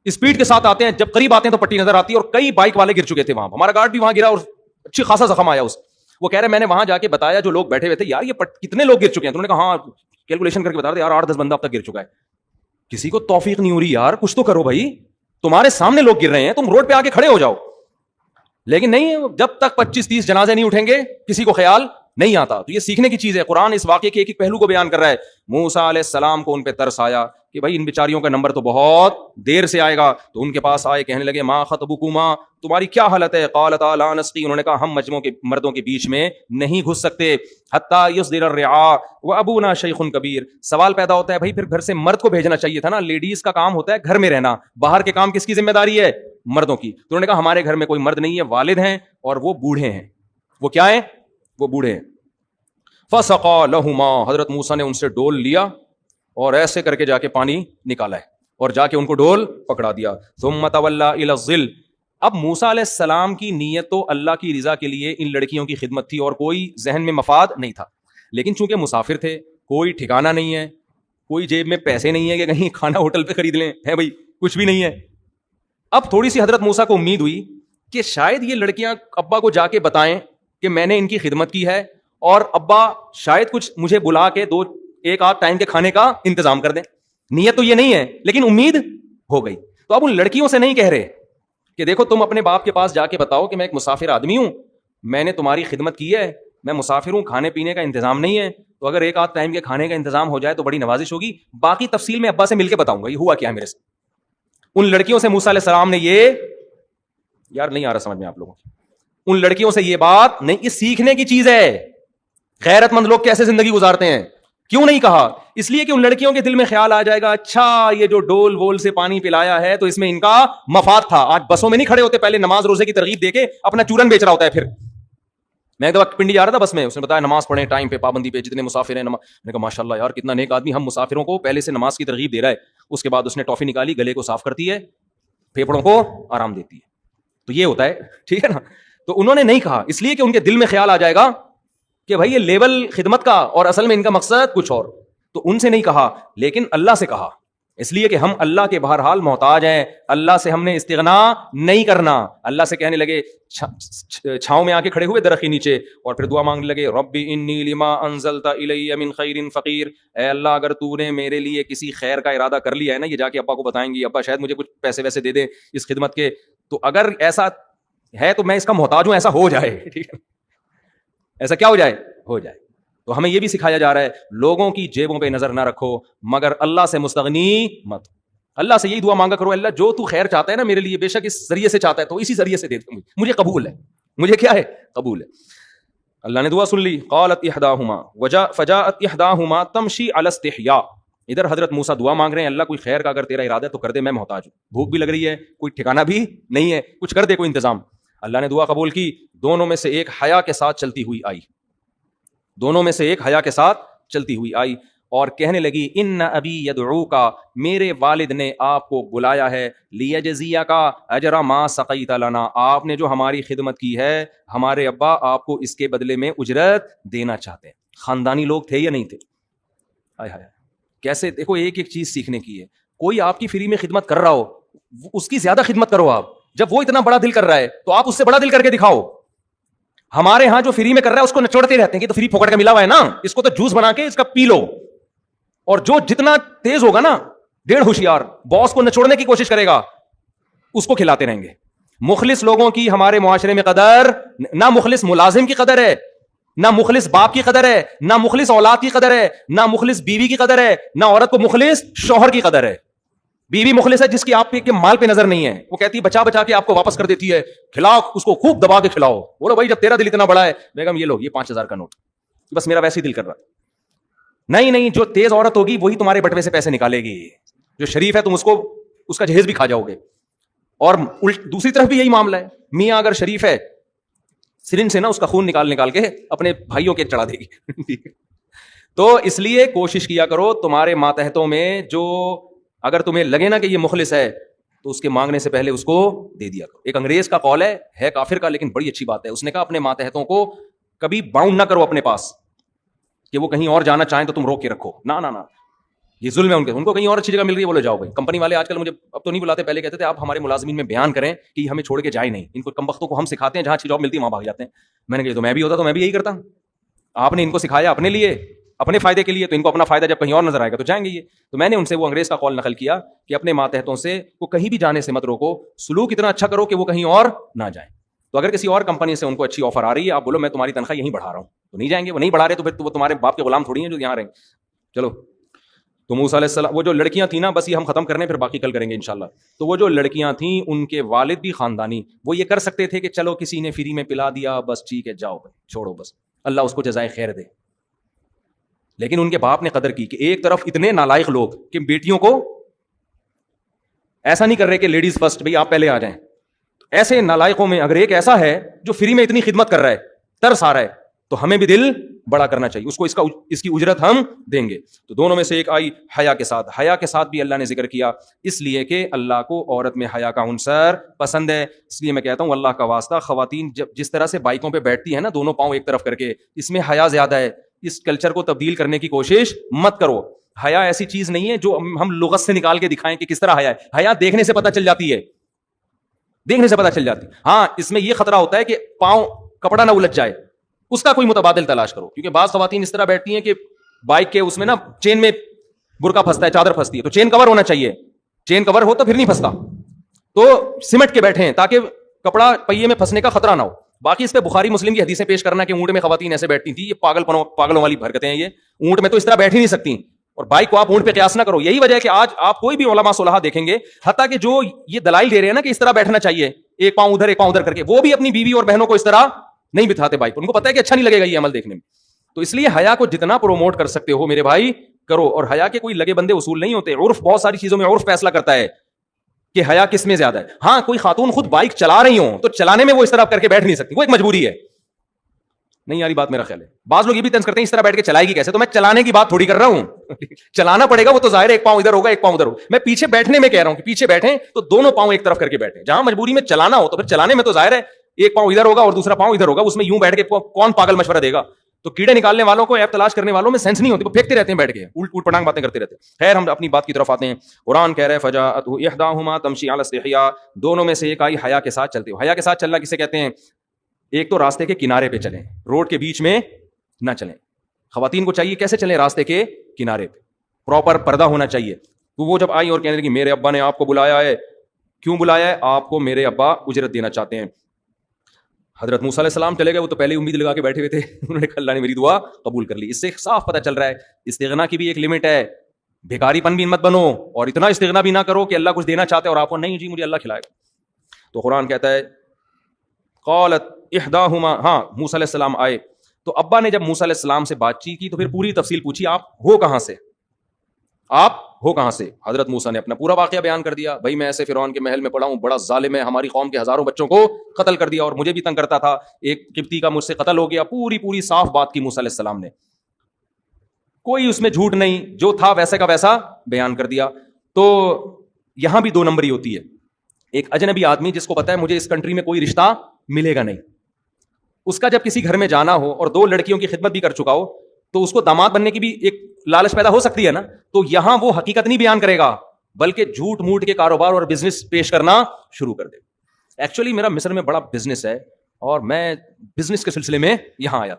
Speaker 1: اسپیڈ کے ساتھ آتے ہیں, جب قریب آتے ہیں تو پٹی نظر آتی ہے, اور کئی بائک والے گر چکے تھے وہاں. ہمارا گارڈ بھی وہاں گرا اور اچھی خاصا زخم آیا اس. وہ کہہ رہے میں نے وہاں جا کے بتایا جو لوگ بیٹھے ہوئے تھے, یار یہ کتنے لوگ گر چکے ہیں. تو انہوں نے کہا ہاں کیلکولیشن کر کے بتا رہے یار 8-10 بندہ اب تک گر چکا ہے. کسی کو توفیق نہیں ہو رہی یار, کچھ تو کرو بھائی, تمہارے سامنے لوگ گر رہے ہیں, تم روڈ پہ آ کے کھڑے ہو جاؤ. لیکن نہیں, جب تک 25-30 جنازے نہیں اٹھیں گے کسی کو خیال نہیں آتا. تو یہ سیکھنے کی چیز ہے. قرآن اس واقعے کے ایک ایک پہلو کو بیان کر رہا ہے. موسیٰ علیہ السلام کو ان پہ ترس آیا کہ بھائی ان بیچاریوں کا نمبر تو بہت دیر سے آئے گا, تو ان کے پاس آئے, کہنے لگے ما خطبکما, تمہاری کیا حالت ہے. قالتا لا نسقی, انہوں نے کہا ہم مجموعوں کے مردوں کے بیچ میں نہیں گھس سکتے. حتی یصدر الرعاء وابونا شیخ کبیر. سوال پیدا ہوتا ہے بھائی پھر گھر سے مرد کو بھیجنا چاہیے تھا نا, لیڈیز کا کام ہوتا ہے گھر میں رہنا, باہر کے کام کس کی ذمہ داری ہے, مردوں کی. تو انہوں نے کہا ہمارے گھر میں کوئی مرد نہیں ہے, والد ہیں اور وہ بوڑھے ہیں. وہ کیا ہیں, وہ بوڑھے ہیں. فسقا لہما, حضرت موسیٰ نے ان سے ڈول لیا اور ایسے کر کے جا کے پانی نکالا ہے, اور جا کے ان کو ڈول پکڑا دیا. ثم تولی الی الظل. اب موسیٰ علیہ السلام کی نیت تو اللہ کی رضا کے لیے ان لڑکیوں کی خدمت تھی, اور کوئی ذہن میں مفاد نہیں تھا. لیکن چونکہ مسافر تھے, کوئی ٹھکانہ نہیں ہے, کوئی جیب میں پیسے نہیں ہے کہ کہیں کھانا ہوٹل پہ خرید لیں, ہے بھائی کچھ بھی نہیں ہے. اب تھوڑی سی حضرت موسیٰ کو امید ہوئی کہ شاید یہ لڑکیاں ابا کو جا کے بتائیں کہ میں نے ان کی خدمت کی ہے, اور ابا شاید کچھ مجھے بلا کے 1-8 ٹائم کے کھانے کا انتظام کر دیں. نیت تو یہ نہیں ہے لیکن امید ہو گئی. تو اب ان لڑکیوں سے نہیں کہہ رہے کہ دیکھو تم اپنے باپ کے پاس جا کے بتاؤ کہ میں ایک مسافر آدمی ہوں, میں نے تمہاری خدمت کی ہے, میں مسافر ہوں, کھانے پینے کا انتظام نہیں ہے, تو اگر 1-8 ٹائم کے کھانے کا انتظام ہو جائے تو بڑی نوازش ہوگی, باقی تفصیل میں ابا سے مل کے بتاؤں گا یہ ہوا کیا ہے میرے سے. ان لڑکیوں سے موسیٰ علیہ السلام نے یہ, یار نہیں آ رہا سمجھ میں آپ لوگوں, ان لڑکیوں سے یہ بات نہیں, یہ سیکھنے کی چیز ہے. غیرت مند لوگ کیسے زندگی گزارتے ہیں, کیوں نہیں کہا, اس لیے کہ ان لڑکیوں کے دل میں خیال آ جائے گا اچھا یہ جو ڈول وول سے پانی پلایا ہے تو اس میں ان کا مفاد تھا. آج بسوں میں نہیں کھڑے ہوتے, پہلے نماز روزے کی ترغیب دے کے اپنا چورن بیچ رہا ہوتا ہے. پھر میں ایک دفعہ پنڈی جا رہا تھا بس میں, اس نے بتایا نماز پڑھیں ٹائم پہ, پابندی پہ, جتنے مسافر ہیں. میں نے کہا ماشاء اللہ یار کتنا نیک آدمی, ہم مسافروں کو پہلے سے نماز کی ترغیب دے رہا ہے. اس کے بعد اس نے ٹافی نکالی, گلے کو صاف کرتی ہے, پھیپڑوں کو آرام دیتی ہے. تو یہ ہوتا ہے, ٹھیک ہے نا. تو انہوں نے نہیں کہا اس لیے کہ ان کے دل میں خیال آ جائے گا کہ بھائی یہ لیول خدمت کا اور اصل میں ان کا مقصد کچھ اور. تو ان سے نہیں کہا, لیکن اللہ سے کہا, اس لیے کہ ہم اللہ کے بہرحال محتاج ہیں, اللہ سے ہم نے استغنا نہیں کرنا. اللہ سے کہنے لگے, چھاؤں میں آ کے کھڑے ہوئے درخت کے نیچے, اور پھر دعا مانگنے لگے ربی انی لما انزلت الی من خیر فقیر. اے اللہ اگر تو نے میرے لیے کسی خیر کا ارادہ کر لیا ہے نا, یہ جا کے ابا کو بتائیں گی, ابا شاید مجھے کچھ پیسے ویسے دے دیں اس خدمت کے, تو اگر ایسا ہے تو میں اس کا محتاج ہوں, ایسا ہو جائے, ٹھیک ہے, ایسا کیا ہو جائے, ہو جائے. تو ہمیں یہ بھی سکھایا جا رہا ہے لوگوں کی جیبوں پہ نظر نہ رکھو, مگر اللہ سے مستغنی مت. اللہ سے یہی دعا مانگا کرو, اللہ جو تو خیر چاہتا ہے نا میرے لیے, بے شک اس ذریعے سے چاہتا ہے تو اسی ذریعے سے دے دے, مجھے قبول ہے, مجھے کیا ہے, قبول ہے. اللہ نے دعا سن لی. قالت احداہما فجاءت احداہما تمشی علی استحیاء. ادھر حضرت موسیٰ دعا مانگ رہے ہیں, اللہ کوئی خیر کا اگر تیرا ارادہ ہے تو کر دے, میں محتاج ہوں, بھوک بھی لگ رہی ہے, کوئی ٹھکانہ بھی نہیں ہے, کچھ کر دے, کوئی انتظام. اللہ نے دعا قبول کی. دونوں میں سے ایک حیا کے ساتھ چلتی ہوئی آئی, دونوں میں سے ایک حیا کے ساتھ چلتی ہوئی آئی اور کہنے لگی ان ابی یدعوک, میرے والد نے آپ کو بلایا ہے, لیجزیک اجر ما سقیت لنا, آپ نے جو ہماری خدمت کی ہے ہمارے ابا آپ کو اس کے بدلے میں اجرت دینا چاہتے ہیں. خاندانی لوگ تھے یا نہیں تھے, ہائے ہائے کیسے, دیکھو ایک ایک چیز سیکھنے کی ہے. کوئی آپ کی فری میں خدمت کر رہا ہو اس کی زیادہ خدمت کرو آپ, جب وہ اتنا بڑا دل کر رہا ہے تو آپ اس سے بڑا دل کر کے دکھاؤ. ہمارے ہاں جو فری میں کر رہا ہے اس کو نچوڑتے رہتے ہیں کہ تو فری پھوکٹ کا ملا ہوا ہے نا, اس کو تو جوس بنا کے اس کا پی لو. اور جو جتنا تیز ہوگا نا, ڈیڑھ ہوشیار, باس کو نچوڑنے کی کوشش کرے گا, اس کو کھلاتے رہیں گے. مخلص لوگوں کی ہمارے معاشرے میں قدر نہ مخلص ملازم کی قدر ہے, نہ مخلص باپ کی قدر ہے, نہ مخلص اولاد کی قدر ہے, نہ مخلص بیوی کی قدر ہے, نہ عورت کو مخلص شوہر کی قدر ہے. بیوی مخلص ہے جس کی آپ کے مال پہ نظر نہیں ہے, وہ کہتی ہے بچا بچا کے آپ کو واپس کر دیتی ہے, کھلاؤ اس کو, خوب دبا کے کھلاؤ. بولو بھائی جب تیرا دل اتنا بڑا ہے, بیگم یہ لو یہ 5,000 کا نوٹ, بس میرا ویسے ہی دل کر رہا. نہیں, جو تیز عورت ہوگی وہی تمہارے بٹوے سے پیسے نکالے گی. جو شریف ہے تم اس کا جہیز بھی کھا جاؤ گے. اور دوسری طرف بھی یہی معاملہ ہے, میاں اگر شریف ہے, سرنج سے نا اس کا خون نکال کے اپنے بھائیوں کے چڑھا دے گی. تو اس لیے کوشش کیا کرو تمہارے ماتحتوں میں جو اگر تمہیں لگے نا کہ یہ مخلص ہے تو اس کے مانگنے سے پہلے اس کو دے دیا کرو. ایک انگریز کا قول ہے کافر کا, لیکن بڑی اچھی بات ہے. اس نے کہا اپنے ماتحتوں کو کبھی باؤنڈ نہ کرو اپنے پاس کہ وہ کہیں اور جانا چاہیں تو تم روک کے رکھو. نہ, یہ ظلم ہے ان کو کہیں اور اچھی جگہ مل رہی ہے, بولے جاؤ بھائی. کمپنی والے آج کل مجھے اب تو نہیں بلاتے, پہلے کہتے تھے آپ ہمارے ملازمین میں بیان کریں کہ ہمیں چھوڑ کے جائے نہیں. ان کو کمبختوں کو ہم سکھاتے ہیں جہاں اچھی جاب ملتی ہے وہاں بھاگ جاتے ہیں. میں نے کہا تو میں بھی ہوتا تو میں بھی یہی کرتا. آپ نے ان کو سکھایا اپنے لیے, اپنے فائدے کے لیے, تو ان کو اپنا فائدہ جب کہیں اور نظر آئے گا تو جائیں گے یہ. تو میں نے ان سے وہ انگریز کا قول نقل کیا کہ اپنے ماتحتوں سے وہ کہیں بھی جانے سے مت روکو, سلوک اتنا اچھا کرو کہ وہ کہیں اور نہ جائیں. تو اگر کسی اور کمپنی سے ان کو اچھی آفر آ رہی ہے, آپ بولو میں تمہاری تنخواہ یہیں بڑھا رہا ہوں, تو نہیں جائیں گے. وہ نہیں بڑھا رہے تو پھر وہ تمہارے باپ کے غلام تھوڑی ہیں جو یہاں رہیں. چلو, تو موسیٰ علیہ السلام, وہ جو لڑکیاں تھیں نا, بس یہ ہم ختم کرنے پھر باقی کل کریں گے انشاءاللہ. تو وہ جو لڑکیاں تھیں ان کے والد بھی خاندانی, وہ یہ کر سکتے تھے کہ چلو کسی نے فری میں پلا دیا, بس ٹھیک ہے جاؤ چھوڑو, بس اللہ اس کو جزائے خیر دے. لیکن ان کے باپ نے قدر کی کہ ایک طرف اتنے نالائق لوگ کہ بیٹیوں کو ایسا نہیں کر رہے کہ لیڈیز فرسٹ, بھائی آپ پہلے آ جائیں. ایسے نالائقوں میں اگر ایک ایسا ہے جو فری میں اتنی خدمت کر رہا ہے, ترس آ رہا ہے, تو ہمیں بھی دل بڑا کرنا چاہیے, اس کو اس کی اجرت ہم دیں گے. تو دونوں میں سے ایک آئی حیا کے ساتھ. حیا کے ساتھ بھی اللہ نے ذکر کیا اس لیے کہ اللہ کو عورت میں حیا کا عنصر پسند ہے. اس لیے میں کہتا ہوں اللہ کا واسطہ, خواتین جس طرح سے بائکوں پہ بیٹھتی ہیں نا دونوں پاؤں ایک طرف کر کے, اس میں حیا زیادہ ہے. اس کلچر کو تبدیل کرنے کی کوشش مت کرو. حیا ایسی چیز نہیں ہے جو ہم لغت سے نکال کے دکھائیں کہ کس طرح حیا ہے. حیا دیکھنے سے پتہ چل جاتی ہے, دیکھنے سے پتہ چل جاتی. ہاں اس میں یہ خطرہ ہوتا ہے کہ پاؤں کپڑا نہ الجھ جائے, اس کا کوئی متبادل تلاش کرو. کیونکہ بعض خواتین اس طرح بیٹھتی ہیں کہ بائک کے اس میں نا چین میں برقع پھنستا ہے, چادر پھنستی ہے, تو چین کور ہونا چاہیے. چین کور ہو تو پھر نہیں پھنستا, تو سمٹ کے بیٹھے ہیں تاکہ کپڑا پہیے میں پھنسنے کا خطرہ نہ ہو. باقی اس پہ بخاری مسلم کی حدیثیں پیش کرنا کہ اونٹ میں خواتین ایسے بیٹھتی تھی, یہ پاگلوں والی حرکتیں ہیں. یہ اونٹ میں تو اس طرح بیٹھ ہی نہیں سکتی, اور بائک کو آپ اونٹ پہ قیاس نہ کرو. یہی وجہ ہے کہ آج آپ کوئی بھی علماء صلحاء دیکھیں گے, حتیٰ کہ جو یہ دلائل دے رہے ہیں نا کہ اس طرح بیٹھنا چاہیے, ایک پاؤں ادھر ایک پاؤں ادھر کر کے, وہ بھی اپنی بیوی اور بہنوں کو اس طرح نہیں بٹھاتے بائک. ان کو پتا ہے کہ اچھا نہیں لگے گا یہ عمل دیکھنے میں. تو اس لیے حیا کو جتنا پروموٹ کر سکتے ہو میرے بھائی کرو. اور حیا کے کوئی لگے بندے اصول نہیں ہوتے, عرف بہت ساری چیزوں میں عرف فیصلہ کرتا ہے کہ حیا کس میں زیادہ ہے. ہاں کوئی خاتون خود بائک چلا رہی ہوں تو چلانے میں وہ اس طرح کر کے بیٹھ نہیں سکتی, وہ ایک مجبوری ہے. نہیں یاری بات میرا خیال ہے. بعض لوگ یہ بھی طنز کرتے ہیں اس طرح بیٹھ کے چلائے گی کیسے, تو میں چلانے کی بات تھوڑی کر رہا ہوں. چلانا پڑے گا وہ تو ظاہر ہے, ایک پاؤں ادھر ہوگا ایک پاؤں ادھر ہوگا. میں پیچھے بیٹھنے میں کہہ رہا ہوں کہ پیچھے بیٹھیں تو دونوں پاؤں ایک طرف کر کے بیٹھیں. جہاں مجبوری میں چلانا ہو تو پھر چلانے میں تو ظاہر ہے ایک پاؤں ادھر ہوگا اور دوسرا پاؤں ادھر ہوگا. اس میں یوں بیٹھ کے کون پاگل مشورہ دے گا. تو کیڑے نکالنے والوں کو, ایپ تلاش کرنے والوں میں سینس نہیں ہوتی, وہ پھینکتے رہتے ہیں بیٹھ کے, الٹ پٹانگ باتیں کرتے رہتے ہیں. خیر ہم اپنی بات کی طرف آتے ہیں. قرآن کہہ رہے فجاءتہ احداہما تمشی علی استحیاء, دونوں میں سے ایک آئی حیا کے ساتھ چلتے ہو. حیا کے ساتھ چلنا کسے کہتے ہیں؟ ایک تو راستے کے کنارے پہ چلیں, روڈ کے بیچ میں نہ چلیں. خواتین کو چاہیے کیسے چلیں؟ راستے کے کنارے پہ, پراپر پردہ ہونا چاہیے. تو وہ جب آئی اور کہنے لگی میرے ابا نے آپ کو بلایا ہے. کیوں بلایا ہے؟ آپ کو میرے ابا اجرت دینا چاہتے ہیں. حضرت موسیٰ علیہ السلام چلے گئے, وہ تو پہلے امید لگا کے بیٹھے ہوئے تھے. انہوں نے کہا اللہ نے میری دعا قبول کر لی. اس سے صاف پتہ چل رہا ہے استغنا کی بھی ایک لمٹ ہے. بھیکاری پن بھی مت بنو اور اتنا استغنا بھی نہ کرو کہ اللہ کچھ دینا چاہتے اور آپ کو نہیں جی مجھے اللہ کھلائے گا. تو قرآن کہتا ہے قالت احداہما, ہاں موسیٰ علیہ السلام آئے تو ابا نے جب موسیٰ علیہ السلام سے بات چیت کی تو پھر پوری تفصیل پوچھی, آپ ہو کہاں سے, آپ ہو کہاں سے. حضرت موسیٰ نے اپنا پورا واقعہ بیان کر دیا. بھائی میں ایسے فرعون کے محل میں پڑا ہوں, بڑا ظالم ہے, ہماری قوم کے ہزاروں بچوں کو قتل کر دیا اور مجھے بھی تنگ کرتا تھا, ایک قبطی کا مجھ سے قتل ہو گیا. پوری صاف بات کی موسیٰ علیہ السلام نے, کوئی اس میں جھوٹ نہیں, جو تھا ویسے کا ویسا بیان کر دیا. تو یہاں بھی دو نمبری ہوتی ہے. ایک اجنبی آدمی جس کو پتا ہے مجھے اس کنٹری میں کوئی رشتہ ملے گا نہیں, اس کا جب کسی گھر میں جانا ہو اور دو لڑکیوں کی خدمت بھی کر چکا ہو تو اس کو داماد بننے کی بھی ایک لالچ پیدا ہو سکتی ہے نا. تو یہاں وہ حقیقت نہیں بیان کرے گا بلکہ جھوٹ موٹ کے کاروبار اور بزنس پیش کرنا شروع کر دے. ایکچولی میرا مصر میں بڑا بزنس ہے اور میں بزنس کے سلسلے میں یہاں آیا.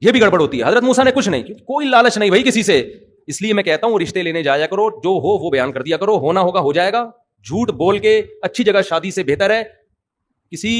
Speaker 1: یہ بھی گڑبڑ ہوتی ہے. حضرت موسیٰ نے کچھ نہیں, کوئی لالچ نہیں بھائی کسی سے. اس لیے میں کہتا ہوں رشتے لینے جایا کرو, جو ہو وہ بیان کر دیا کرو, ہونا ہوگا ہو جائے گا. جھوٹ بول کے اچھی جگہ شادی سے بہتر ہے کسی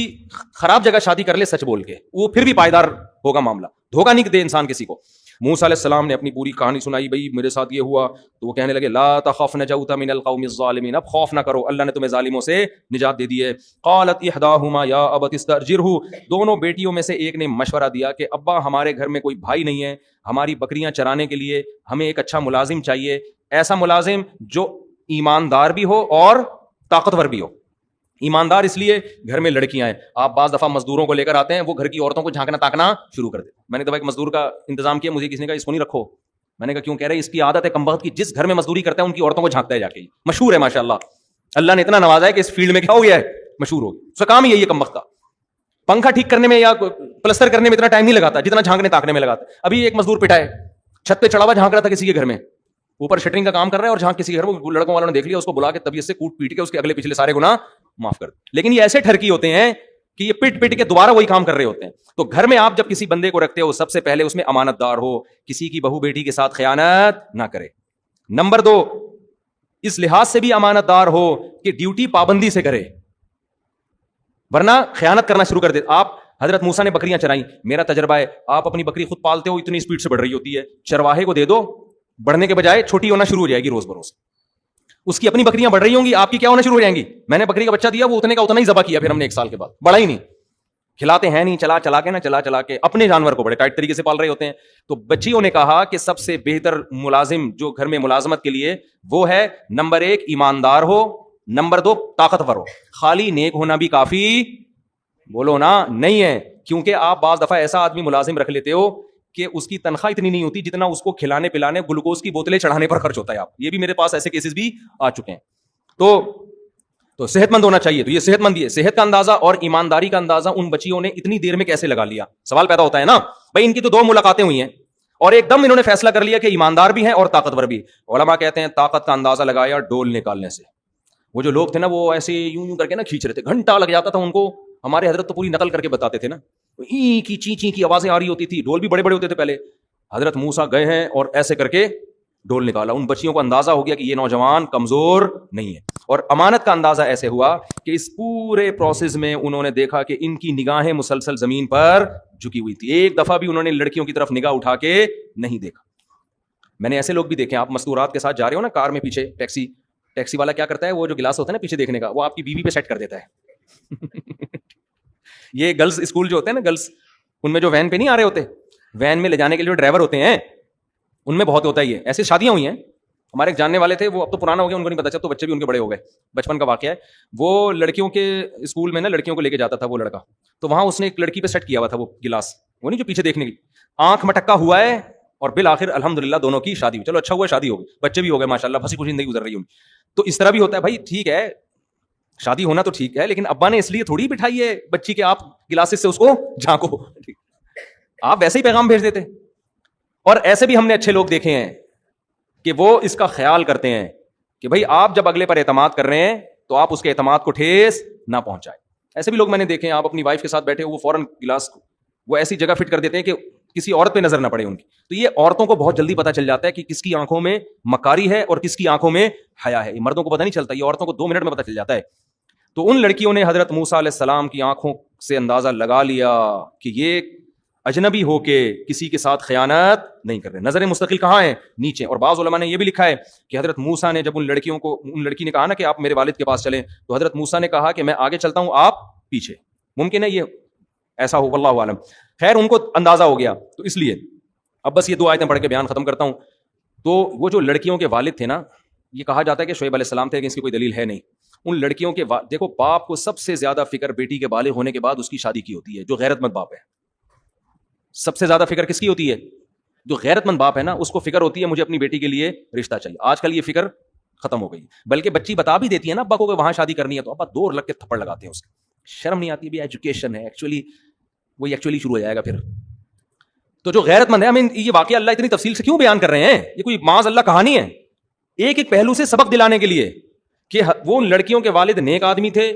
Speaker 1: خراب جگہ شادی کر لے سچ بول کے, وہ پھر بھی پائیدار ہوگا معاملہ. دھوکہ نہیں دے انسان کسی کو. موسیٰ علیہ السلام نے اپنی پوری کہانی سنائی, بھائی میرے ساتھ یہ ہوا, تو وہ کہنے لگے لا تخف نجوت من القوم الظالمین, اب خوف نہ کرو, اللہ نے تمہیں ظالموں سے نجات دے دی ہے. قالت احداہما یا ابت استاجرہ, دونوں بیٹیوں میں سے ایک نے مشورہ دیا کہ ابا ہمارے گھر میں کوئی بھائی نہیں ہے, ہماری بکریاں چرانے کے لیے ہمیں ایک اچھا ملازم چاہیے, ایسا ملازم جو ایماندار بھی ہو اور طاقتور بھی ہو. ایماندار اس لیے گھر میں لڑکیاں ہیں, آپ بعض دفعہ مزدوروں کو لے کر آتے ہیں, وہ گھر کی عورتوں کو جھانکنا تاکنا شروع کر دیتے. میں نے دفعہ ایک مزدور کا انتظام کیا, مجھے کسی نے کہا اس کو نہیں رکھو. میں نے کہا کیوں؟ کہہ رہے اس کی عادت ہے کمبخت کی, جس گھر میں مزدوری کرتا ہے ان کی عورتوں کو جھانکتا ہے جا کے. مشہور ہے ماشاء اللہ, اللہ نے اتنا نوازا ہے کہ اس فیلڈ میں کیا ہو گیا ہے, مشہور ہو گیا. اس کا کام ہی یہی ہے کمبخت کا. پنکھا ٹھیک کرنے میں یا پلستر کرنے میں اتنا ٹائم نہیں لگاتا جتنا جھانکنے تاکنے میں لگاتا. ابھی ایک مزدور پٹا ہے, چھت پہ چڑھا ہوا جھانک رہا تھا کسی کے گھر میں, اوپر شٹرنگ کا کام کر رہا ہے اور جہاں کسی کے گھر میں لڑکوں والوں نے دیکھ لیا, اس کو بلا کے طبیعت سے کوٹ پیٹ کے اس کے اگلے پچھلے سارے گناہ معاف کر دیں. لیکن یہ ایسے ٹھرکی ہوتے ہیں کہ یہ پٹ پٹ کے دوبارہ وہی کام کر رہے ہوتے ہیں. تو گھر میں آپ جب کسی بندے کو رکھتے ہو سب سے پہلے اس میں امانت دار ہو, کسی کی بہو بیٹی کے ساتھ خیانت نہ کرے. نمبر 2, اس لحاظ سے بھی امانت دار ہو کہ ڈیوٹی پابندی سے کرے, ورنہ خیانت کرنا شروع کر دے. آپ حضرت موسیٰ نے بکریاں چرائیں, میرا تجربہ ہے, آپ اپنی بکری خود پالتے ہو, اتنی اسپیڈ سے بڑھ رہی ہوتی ہے, چرواہے کو دے دو, بڑھنے کے بجائے چھوٹی ہونا شروع ہو جائے گی روز بروز. اس کی اپنی بکریاں بڑھ رہی ہوں گی, آپ کی کیا ہونا شروع ہو جائیں گی. میں نے بکری کا بچہ دیا, وہ اتنے کا اتنا ہی ذبح کیا, پھر ہم نے 1 سال کے بعد بڑا ہی نہیں. کھلاتے ہیں نہیں, چلا کے اپنے جانور کو بڑے ٹائٹ طریقے سے پال رہے ہوتے ہیں. تو بچیوں نے کہا کہ سب سے بہتر ملازم جو گھر میں ملازمت کے لیے وہ ہے, نمبر 1 ایماندار ہو, نمبر 2 طاقتور ہو. خالی نیک ہونا بھی کافی بولو نا نہیں ہے, کیونکہ آپ بعض دفعہ ایسا آدمی ملازم رکھ لیتے ہو کہ اس کی تنخواہ اتنی نہیں ہوتی جتنا اس کو کھلانے پلانے گلوکوز کی بوتلیں چڑھانے پر خرچ ہوتا ہے. آپ یہ بھی میرے پاس ایسے کیسز بھی آ چکے ہیں. تو صحت مند ہونا چاہیے. تو یہ صحت مند, یہ صحت کا اندازہ اور ایمانداری کا اندازہ ان بچیوں نے اتنی دیر میں کیسے لگا لیا. سوال پیدا ہوتا ہے نا بھائی, ان کی تو 2 ملاقاتیں ہوئی ہیں اور ایک دم انہوں نے فیصلہ کر لیا کہ ایماندار بھی ہیں اور طاقتور بھی. علماء کہتے ہیں طاقت کا اندازہ لگایا ڈول نکالنے سے. وہ جو لوگ تھے نا وہ ایسے یوں کر کے نا کھینچ رہے تھے, گھنٹہ لگ جاتا تھا ان کو. ہمارے حضرت تو پوری نقل کر کے بتاتے تھے نا, ای کی چی چی کی آوازیں آ رہی ہوتی تھی, ڈول بھی بڑے بڑے ہوتے تھے پہلے. حضرت موسیٰ گئے ہیں اور ایسے کر کے ڈول نکالا. ان بچیوں کو اندازہ ہو گیا کہ یہ نوجوان کمزور نہیں ہے. اور امانت کا اندازہ ایسے ہوا کہ اس پورے پروسیس میں انہوں نے دیکھا کہ ان کی نگاہیں مسلسل زمین پر جھکی ہوئی تھی. ایک دفعہ بھی انہوں نے لڑکیوں کی طرف نگاہ اٹھا کے نہیں دیکھا. میں نے ایسے لوگ بھی دیکھے, آپ مستورات کے ساتھ جا رہے ہو نا کار میں, پیچھے ٹیکسی والا کیا کرتا ہے, وہ جو گلاس ہوتا ہے نا پیچھے دیکھنے کا, وہ آپ کی بیوی پہ سیٹ کر دیتا ہے. یہ گرلز اسکول جو ہوتے ہیں نا, گرلز ان میں جو وین پہ نہیں آ رہے ہوتے, وین میں لے جانے کے لیے ڈرائیور ہوتے ہیں, ان میں بہت ہوتا ہے یہ. ایسے شادیاں ہوئی ہیں, ہمارے ایک جاننے والے تھے, وہ اب تو پرانا ہو گیا, ان کو نہیں پتا چلتا, تو بچے بھی ان کے بڑے ہو گئے, بچپن کا واقعہ ہے. وہ لڑکیوں کے اسکول میں نا لڑکیوں کو لے کے جاتا تھا وہ لڑکا, تو وہاں اس نے ایک لڑکی پہ سیٹ کیا ہوا تھا وہ گلاس, وہ نہیں جو پیچھے دیکھنے کی, آنکھ مٹکا ہوا ہے, اور بالآخر الحمدللہ دونوں کی شادی ہوئی. چلو اچھا ہوا شادی ہو گئی, بچے بھی ہو گئے ماشاءاللہ, ہنسی خوشی زندگی گزر رہی ہے. تو اس طرح بھی ہوتا ہے بھائی, ٹھیک ہے شادی ہونا تو ٹھیک ہے, لیکن ابا نے اس لیے تھوڑی بٹھائی ہے بچی کے آپ گلاسز سے اس کو جھانکو, آپ ویسے ہی پیغام بھیج دیتے. اور ایسے بھی ہم نے اچھے لوگ دیکھے ہیں کہ وہ اس کا خیال کرتے ہیں کہ بھائی آپ جب اگلے پر اعتماد کر رہے ہیں تو آپ اس کے اعتماد کو ٹھیس نہ پہنچائیں. ایسے بھی لوگ میں نے دیکھے ہیں, آپ اپنی وائف کے ساتھ بیٹھے ہو, وہ فوراً گلاس کو وہ ایسی جگہ فٹ کر دیتے ہیں کہ کسی عورت پہ نظر نہ پڑے ان کی. تو یہ عورتوں کو بہت جلدی پتہ چل جاتا ہے کہ کس کی آنکھوں میں مکاری ہے اور کس کی آنکھوں میں حیا ہے. یہ مردوں کو پتہ نہیں چلتا, یہ عورتوں کو 2 منٹ میں پتہ چل جاتا ہے. تو ان لڑکیوں نے حضرت موسیٰ علیہ السلام کی آنکھوں سے اندازہ لگا لیا کہ یہ اجنبی ہو کے کسی کے ساتھ خیانت نہیں کر رہے. نظر مستقل کہاں ہے, نیچے. اور بعض علماء نے یہ بھی لکھا ہے کہ حضرت موسیٰ نے جب ان لڑکی نے کہا نا کہ آپ میرے والد کے پاس چلیں, تو حضرت موسیٰ نے کہا کہ میں آگے چلتا ہوں آپ پیچھے. ممکن ہے یہ ایسا ہو, واللہ عالم. خیر ان کو اندازہ ہو گیا, تو اس لیے اب بس یہ 2 آیتیں پڑھ کے بیان ختم کرتا ہوں. تو وہ جو لڑکیوں کے والد تھے نا, یہ کہا جاتا ہے کہ شعیب علیہ السلام تھے, کہ اس کی کوئی دلیل ہے نہیں. ان لڑکیوں کے دیکھو, باپ کو سب سے زیادہ فکر بیٹی کے بالغ ہونے کے بعد اس کی شادی کی ہوتی ہے. جو غیرت مند باپ ہے, سب سے زیادہ فکر کس کی ہوتی ہے؟ جو غیرت مند باپ ہے نا, اس کو فکر ہوتی ہے مجھے اپنی بیٹی کے لیے رشتہ چاہیے. آج کل یہ فکر ختم ہو گئی, بلکہ بچی بتا بھی دیتی ہے نا ابا کو کہ وہاں شادی کرنی ہے, تو ابا دور لگ کے تھپڑ لگاتے ہیں اس کے. شرم نہیں آتی بھی, ایجوکیشن ہے ایکچولی, وہی ایکچولی شروع ہو جائے گا پھر. تو جو غیرت مند ہے, ہمیں یہ واقعہ اللہ اتنی تفصیل سے کیوں بیان کر رہے ہیں, یہ کوئی معاذ اللہ کہانی ہے, ایک ایک پہلو سے سبق دلانے کے لیے کہ وہ لڑکیوں کے والد نیک آدمی تھے,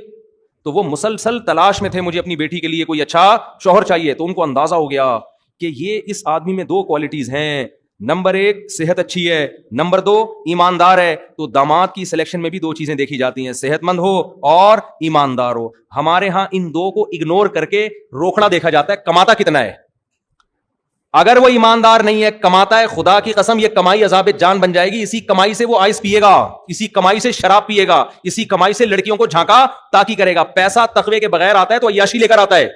Speaker 1: تو وہ مسلسل تلاش میں تھے مجھے اپنی بیٹی کے لیے کوئی اچھا شوہر چاہیے. تو ان کو اندازہ ہو گیا کہ یہ اس آدمی میں 2 کوالٹیز ہیں, نمبر 1 صحت اچھی ہے, نمبر 2 ایماندار ہے. تو داماد کی سلیکشن میں بھی 2 چیزیں دیکھی جاتی ہیں, صحت مند ہو اور ایماندار ہو. ہمارے ہاں ان 2 کو اگنور کر کے روکڑا دیکھا جاتا ہے, کماتا کتنا ہے. اگر وہ ایماندار نہیں ہے, کماتا ہے, خدا کی قسم یہ کمائی عذاب جان بن جائے گی. اسی کمائی سے وہ آئس پیے گا, اسی کمائی سے شراب پیے گا, اسی کمائی سے لڑکیوں کو جھانکا تاکی کرے گا. پیسہ تقوی کے بغیر آتا ہے تو عیاشی لے کر آتا ہے.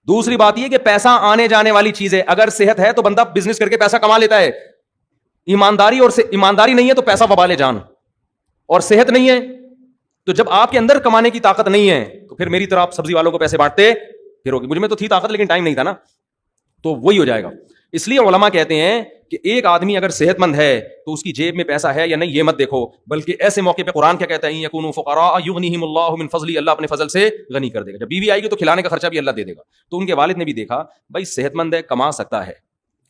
Speaker 1: دوسری بات یہ کہ پیسہ آنے جانے والی چیز ہے. اگر صحت ہے تو بندہ بزنس کر کے پیسہ کما لیتا ہے. ایمانداری نہیں ہے تو پیسہ وبال جان, اور صحت نہیں ہے تو جب آپ کے اندر کمانے کی طاقت نہیں ہے تو پھر میری طرح آپ سبزی والوں کو پیسے بانٹتے پھر ہوگی. مجھ میں تو تھی طاقت لیکن ٹائم نہیں تھا نا, تو وہی ہو جائے گا. اس لیے علماء کہتے ہیں کہ ایک آدمی اگر صحت مند ہے تو اس کی جیب میں پیسہ ہے یا نہیں یہ مت دیکھو, بلکہ ایسے موقع پہ قرآن کیا کہتا ہے, یکونوا فقراء یغنیہم اللہ من فضلہ, اللہ اپنے فضل سے غنی کر دے گا. جب بیوی آئے گی تو کھلانے کا خرچہ بھی اللہ دے دے گا. تو ان کے والد نے بھی دیکھا بھائی صحت مند ہے, کما سکتا ہے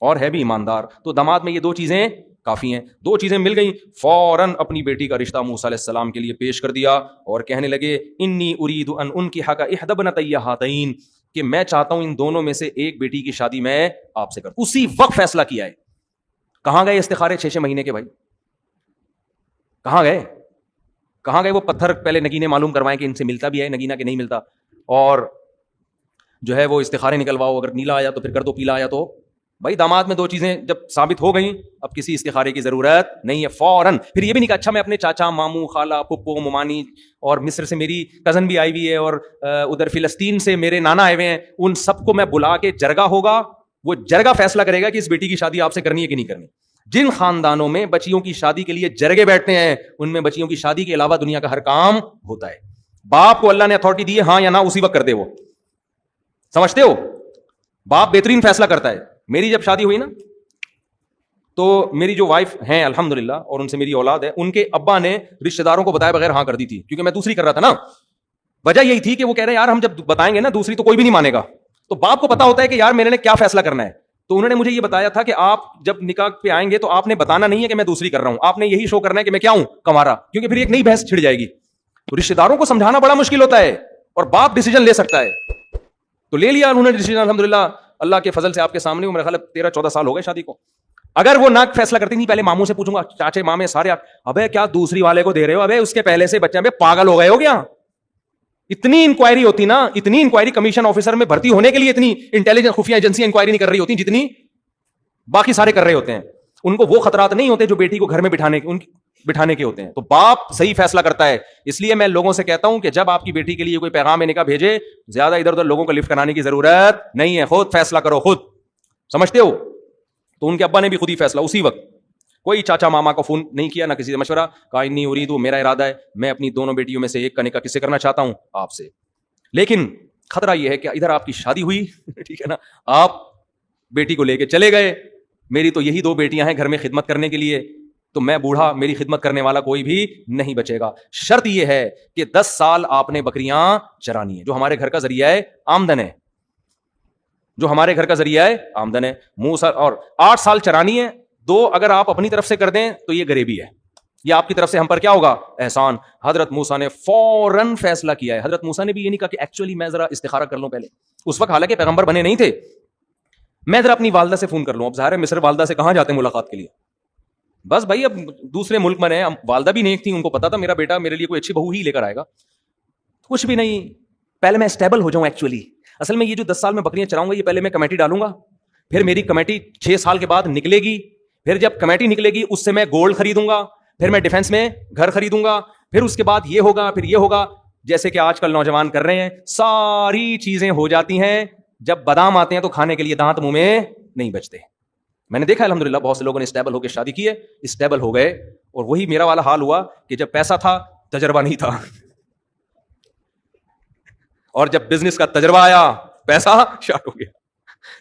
Speaker 1: اور ہے بھی ایماندار, تو داماد میں یہ 2 چیزیں کافی ہیں. 2 چیزیں مل گئیں, فوراً اپنی بیٹی کا رشتہ موسیٰ علیہ السلام کے لیے پیش کر دیا اور کہنے لگے انی ارید ان انکحک احدی ابنتی ہاتین, کہ میں چاہتا ہوں ان دونوں میں سے ایک بیٹی کی شادی میں آپ سے کروں. اسی وقت فیصلہ کیا ہے. کہاں گئے استخارے 6 مہینے کے بھائی, کہاں گئے وہ پتھر پہلے نگینے معلوم کروائیں کہ ان سے ملتا بھی ہے نگینہ کہ نہیں ملتا, اور جو ہے وہ استخارے نکلواؤ, اگر نیلا آیا تو پھر کر دو, پیلا آیا تو. بھائی داماد میں 2 چیزیں جب ثابت ہو گئیں اب کسی استخارے کی ضرورت نہیں ہے. فوراً پھر یہ بھی نہیں کہا اچھا میں اپنے چاچا, ماموں, خالہ, پھپھو, ممانی, اور مصر سے میری کزن بھی آئی ہوئی ہے, اور ادھر فلسطین سے میرے نانا آئے ہوئے ہیں, ان سب کو میں بلا کے جرگہ ہوگا, وہ جرگہ فیصلہ کرے گا کہ اس بیٹی کی شادی آپ سے کرنی ہے کہ نہیں کرنی. جن خاندانوں میں بچیوں کی شادی کے لیے جرگے بیٹھتے ہیں ان میں بچیوں کی شادی کے علاوہ دنیا کا ہر کام ہوتا ہے. باپ کو اللہ نے اتھارٹی دی ہے, ہاں یا نہ اسی وقت کر دے. وہ سمجھتے ہو, باپ بہترین فیصلہ کرتا ہے. میری جب شادی ہوئی نا تو میری جو وائف ہیں الحمدللہ اور ان سے میری اولاد ہے, ان کے ابا نے رشتہ داروں کو بتائے بغیر ہاں کر دی تھی, کیونکہ میں دوسری کر رہا تھا نا. وجہ یہی تھی کہ وہ کہہ رہے ہیں یار ہم جب بتائیں گے نا دوسری تو کوئی بھی نہیں مانے گا. تو باپ کو پتا ہوتا ہے کہ یار میرے نے کیا فیصلہ کرنا ہے. تو انہوں نے مجھے یہ بتایا تھا کہ آپ جب نکاح پہ آئیں گے تو آپ نے بتانا نہیں ہے کہ میں دوسری کر رہا ہوں, آپ نے یہی شو کرنا ہے کہ میں کیا ہوں, کمارا, کیونکہ پھر ایک نئی بحث چھڑ جائے گی. تو رشتہ داروں کو سمجھانا بڑا مشکل ہوتا ہے اور باپ ڈیسیجن لے سکتا ہے. تو لے لیا انہوں نے ڈیسیجن الحمدللہ, اللہ کے فضل سے آپ کے سامنے. میرا خیال 13-14 سال ہو گئے شادی کو. اگر وہ نہ فیصلہ کرتی نہیں, پہلے ماموں سے پوچھوں گا, چاچے مامے سارے, ابے کیا دوسری والے کو دے رہے ہو, ابے اس کے پہلے سے بچہ, پاگل ہو گئے ہو کیا. اتنی انکوائری ہوتی نا, اتنی انکوائری کمیشن آفیسر میں بھرتی ہونے کے لیے اتنی انٹیلیجنس خفیہ ایجنسیاں انکوائری نہیں کر رہی ہوتی جتنی باقی سارے کر رہے ہوتے ہیں. ان کو وہ خطرات نہیں ہوتے جو بیٹی کو گھر میں بٹھانے کے ہوتے ہیں. تو باپ صحیح فیصلہ کرتا ہے. اس لیے میں لوگوں سے کہتا ہوں کہ جب آپ کی بیٹی کے لیے کوئی پیغام نکاح بھیجے, زیادہ ادھر ادھر لوگوں کو لفٹ کرانے کی ضرورت نہیں ہے, خود فیصلہ کرو, خود. سمجھتے ہو. تو ان کے ابا نے بھی خود ہی فیصلہ اسی وقت, کوئی چاچا ماما کو فون نہیں کیا, نہ کسی سے مشورہ, کہا انی ارید, میرا ارادہ ہے میں اپنی دونوں بیٹیوں میں سے ایک کا نکاح کس سے کرنا چاہتا ہوں, آپ سے. لیکن خطرہ یہ ہے کہ ادھر آپ کی شادی ہوئی, ٹھیک ہے نا, آپ بیٹی کو لے کے چلے گئے, میری تو یہی 2 بیٹیاں ہیں گھر میں خدمت کرنے کے لیے, تو میں بوڑھا, میری خدمت کرنے والا کوئی بھی نہیں بچے گا. شرط یہ ہے کہ 10 سال آپ نے بکریاں چرانی ہے, جو ہمارے گھر کا ذریعہ ہے آمدن ہے, جو ہمارے گھر کا ذریعہ ہے آمدن ہے. اور 8 سال چرانی ہے. 2 اگر آپ اپنی طرف سے کر دیں تو یہ غریبی ہے, یہ آپ کی طرف سے ہم پر کیا ہوگا, احسان. حضرت موسیٰ نے فوراً فیصلہ کیا ہے. حضرت موسیٰ نے بھی یہ نہیں کہا کہ ایکچولی میں ذرا استخارہ کر لوں پہلے, اس وقت حالانکہ پیغمبر بنے نہیں تھے, میں ذرا اپنی والدہ سے فون کر لوں. اب ظاہر ہے مصر والدہ سے کہاں جاتے ہیں ملاقات کے لیے, بس بھائی اب دوسرے ملک میں رہے, والدہ بھی نہیں تھی, ان کو پتا تھا میرا بیٹا میرے لیے کوئی اچھی بہو ہی لے کر آئے گا. کچھ بھی نہیں, پہلے میں اسٹیبل ہو جاؤں. ایکچولی اصل میں یہ جو 10 سال میں بکریاں چراؤں گا, یہ پہلے میں کمیٹی ڈالوں گا, پھر میری کمیٹی 6 سال کے بعد نکلے گی, پھر جب کمیٹی نکلے گی اس سے میں گولڈ خریدوں گا, پھر میں ڈیفینس میں گھر خریدوں گا, پھر اس کے بعد یہ ہوگا, پھر یہ ہوگا, جیسے کہ آج کل نوجوان کر رہے ہیں. ساری چیزیں ہو جاتی ہیں, جب بادام آتے ہیں تو کھانے کے لیے دانت منہ میں نہیں بچتے. میں نے دیکھا الحمدللہ بہت سے لوگوں نے اسٹیبل ہو کے شادی کی ہے, اسٹیبل ہو گئے, اور وہی میرا والا حال ہوا کہ جب پیسہ تھا تجربہ نہیں تھا, اور جب بزنس کا تجربہ آیا پیسہ شارٹ ہو گیا.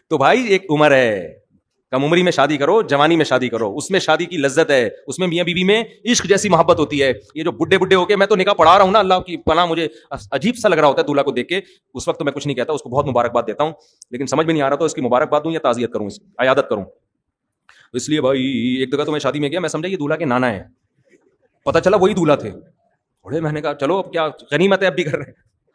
Speaker 1: تو بھائی ایک عمر ہے, کم عمری میں شادی کرو, جوانی میں شادی کرو, اس میں شادی کی لذت ہے, اس میں میاں بیوی میں عشق جیسی محبت ہوتی ہے. یہ جو بڈھے ہو کے, میں تو نکاح پڑھا رہا ہوں نا, اللہ کی پناہ, مجھے عجیب سا لگ رہا ہوتا ہے دولہا کو دیکھ کے. اس وقت تو میں کچھ نہیں کہتا, اس کو بہت مبارکباد دیتا ہوں, لیکن سمجھ میں نہیں آ رہا تو اس کی مبارکباد دوں یا تعزیت کروں, عیادت کروں. اس لیے بھائی ایک جگہ تو میں شادی میں گیا, میں سمجھا یہ دولہا کے نانا ہے, پتہ چلا وہی دولہا تھے. بڑے میں نے کہا چلو اب کیا غنیمت ہے, اب بھی کر رہے ہیں.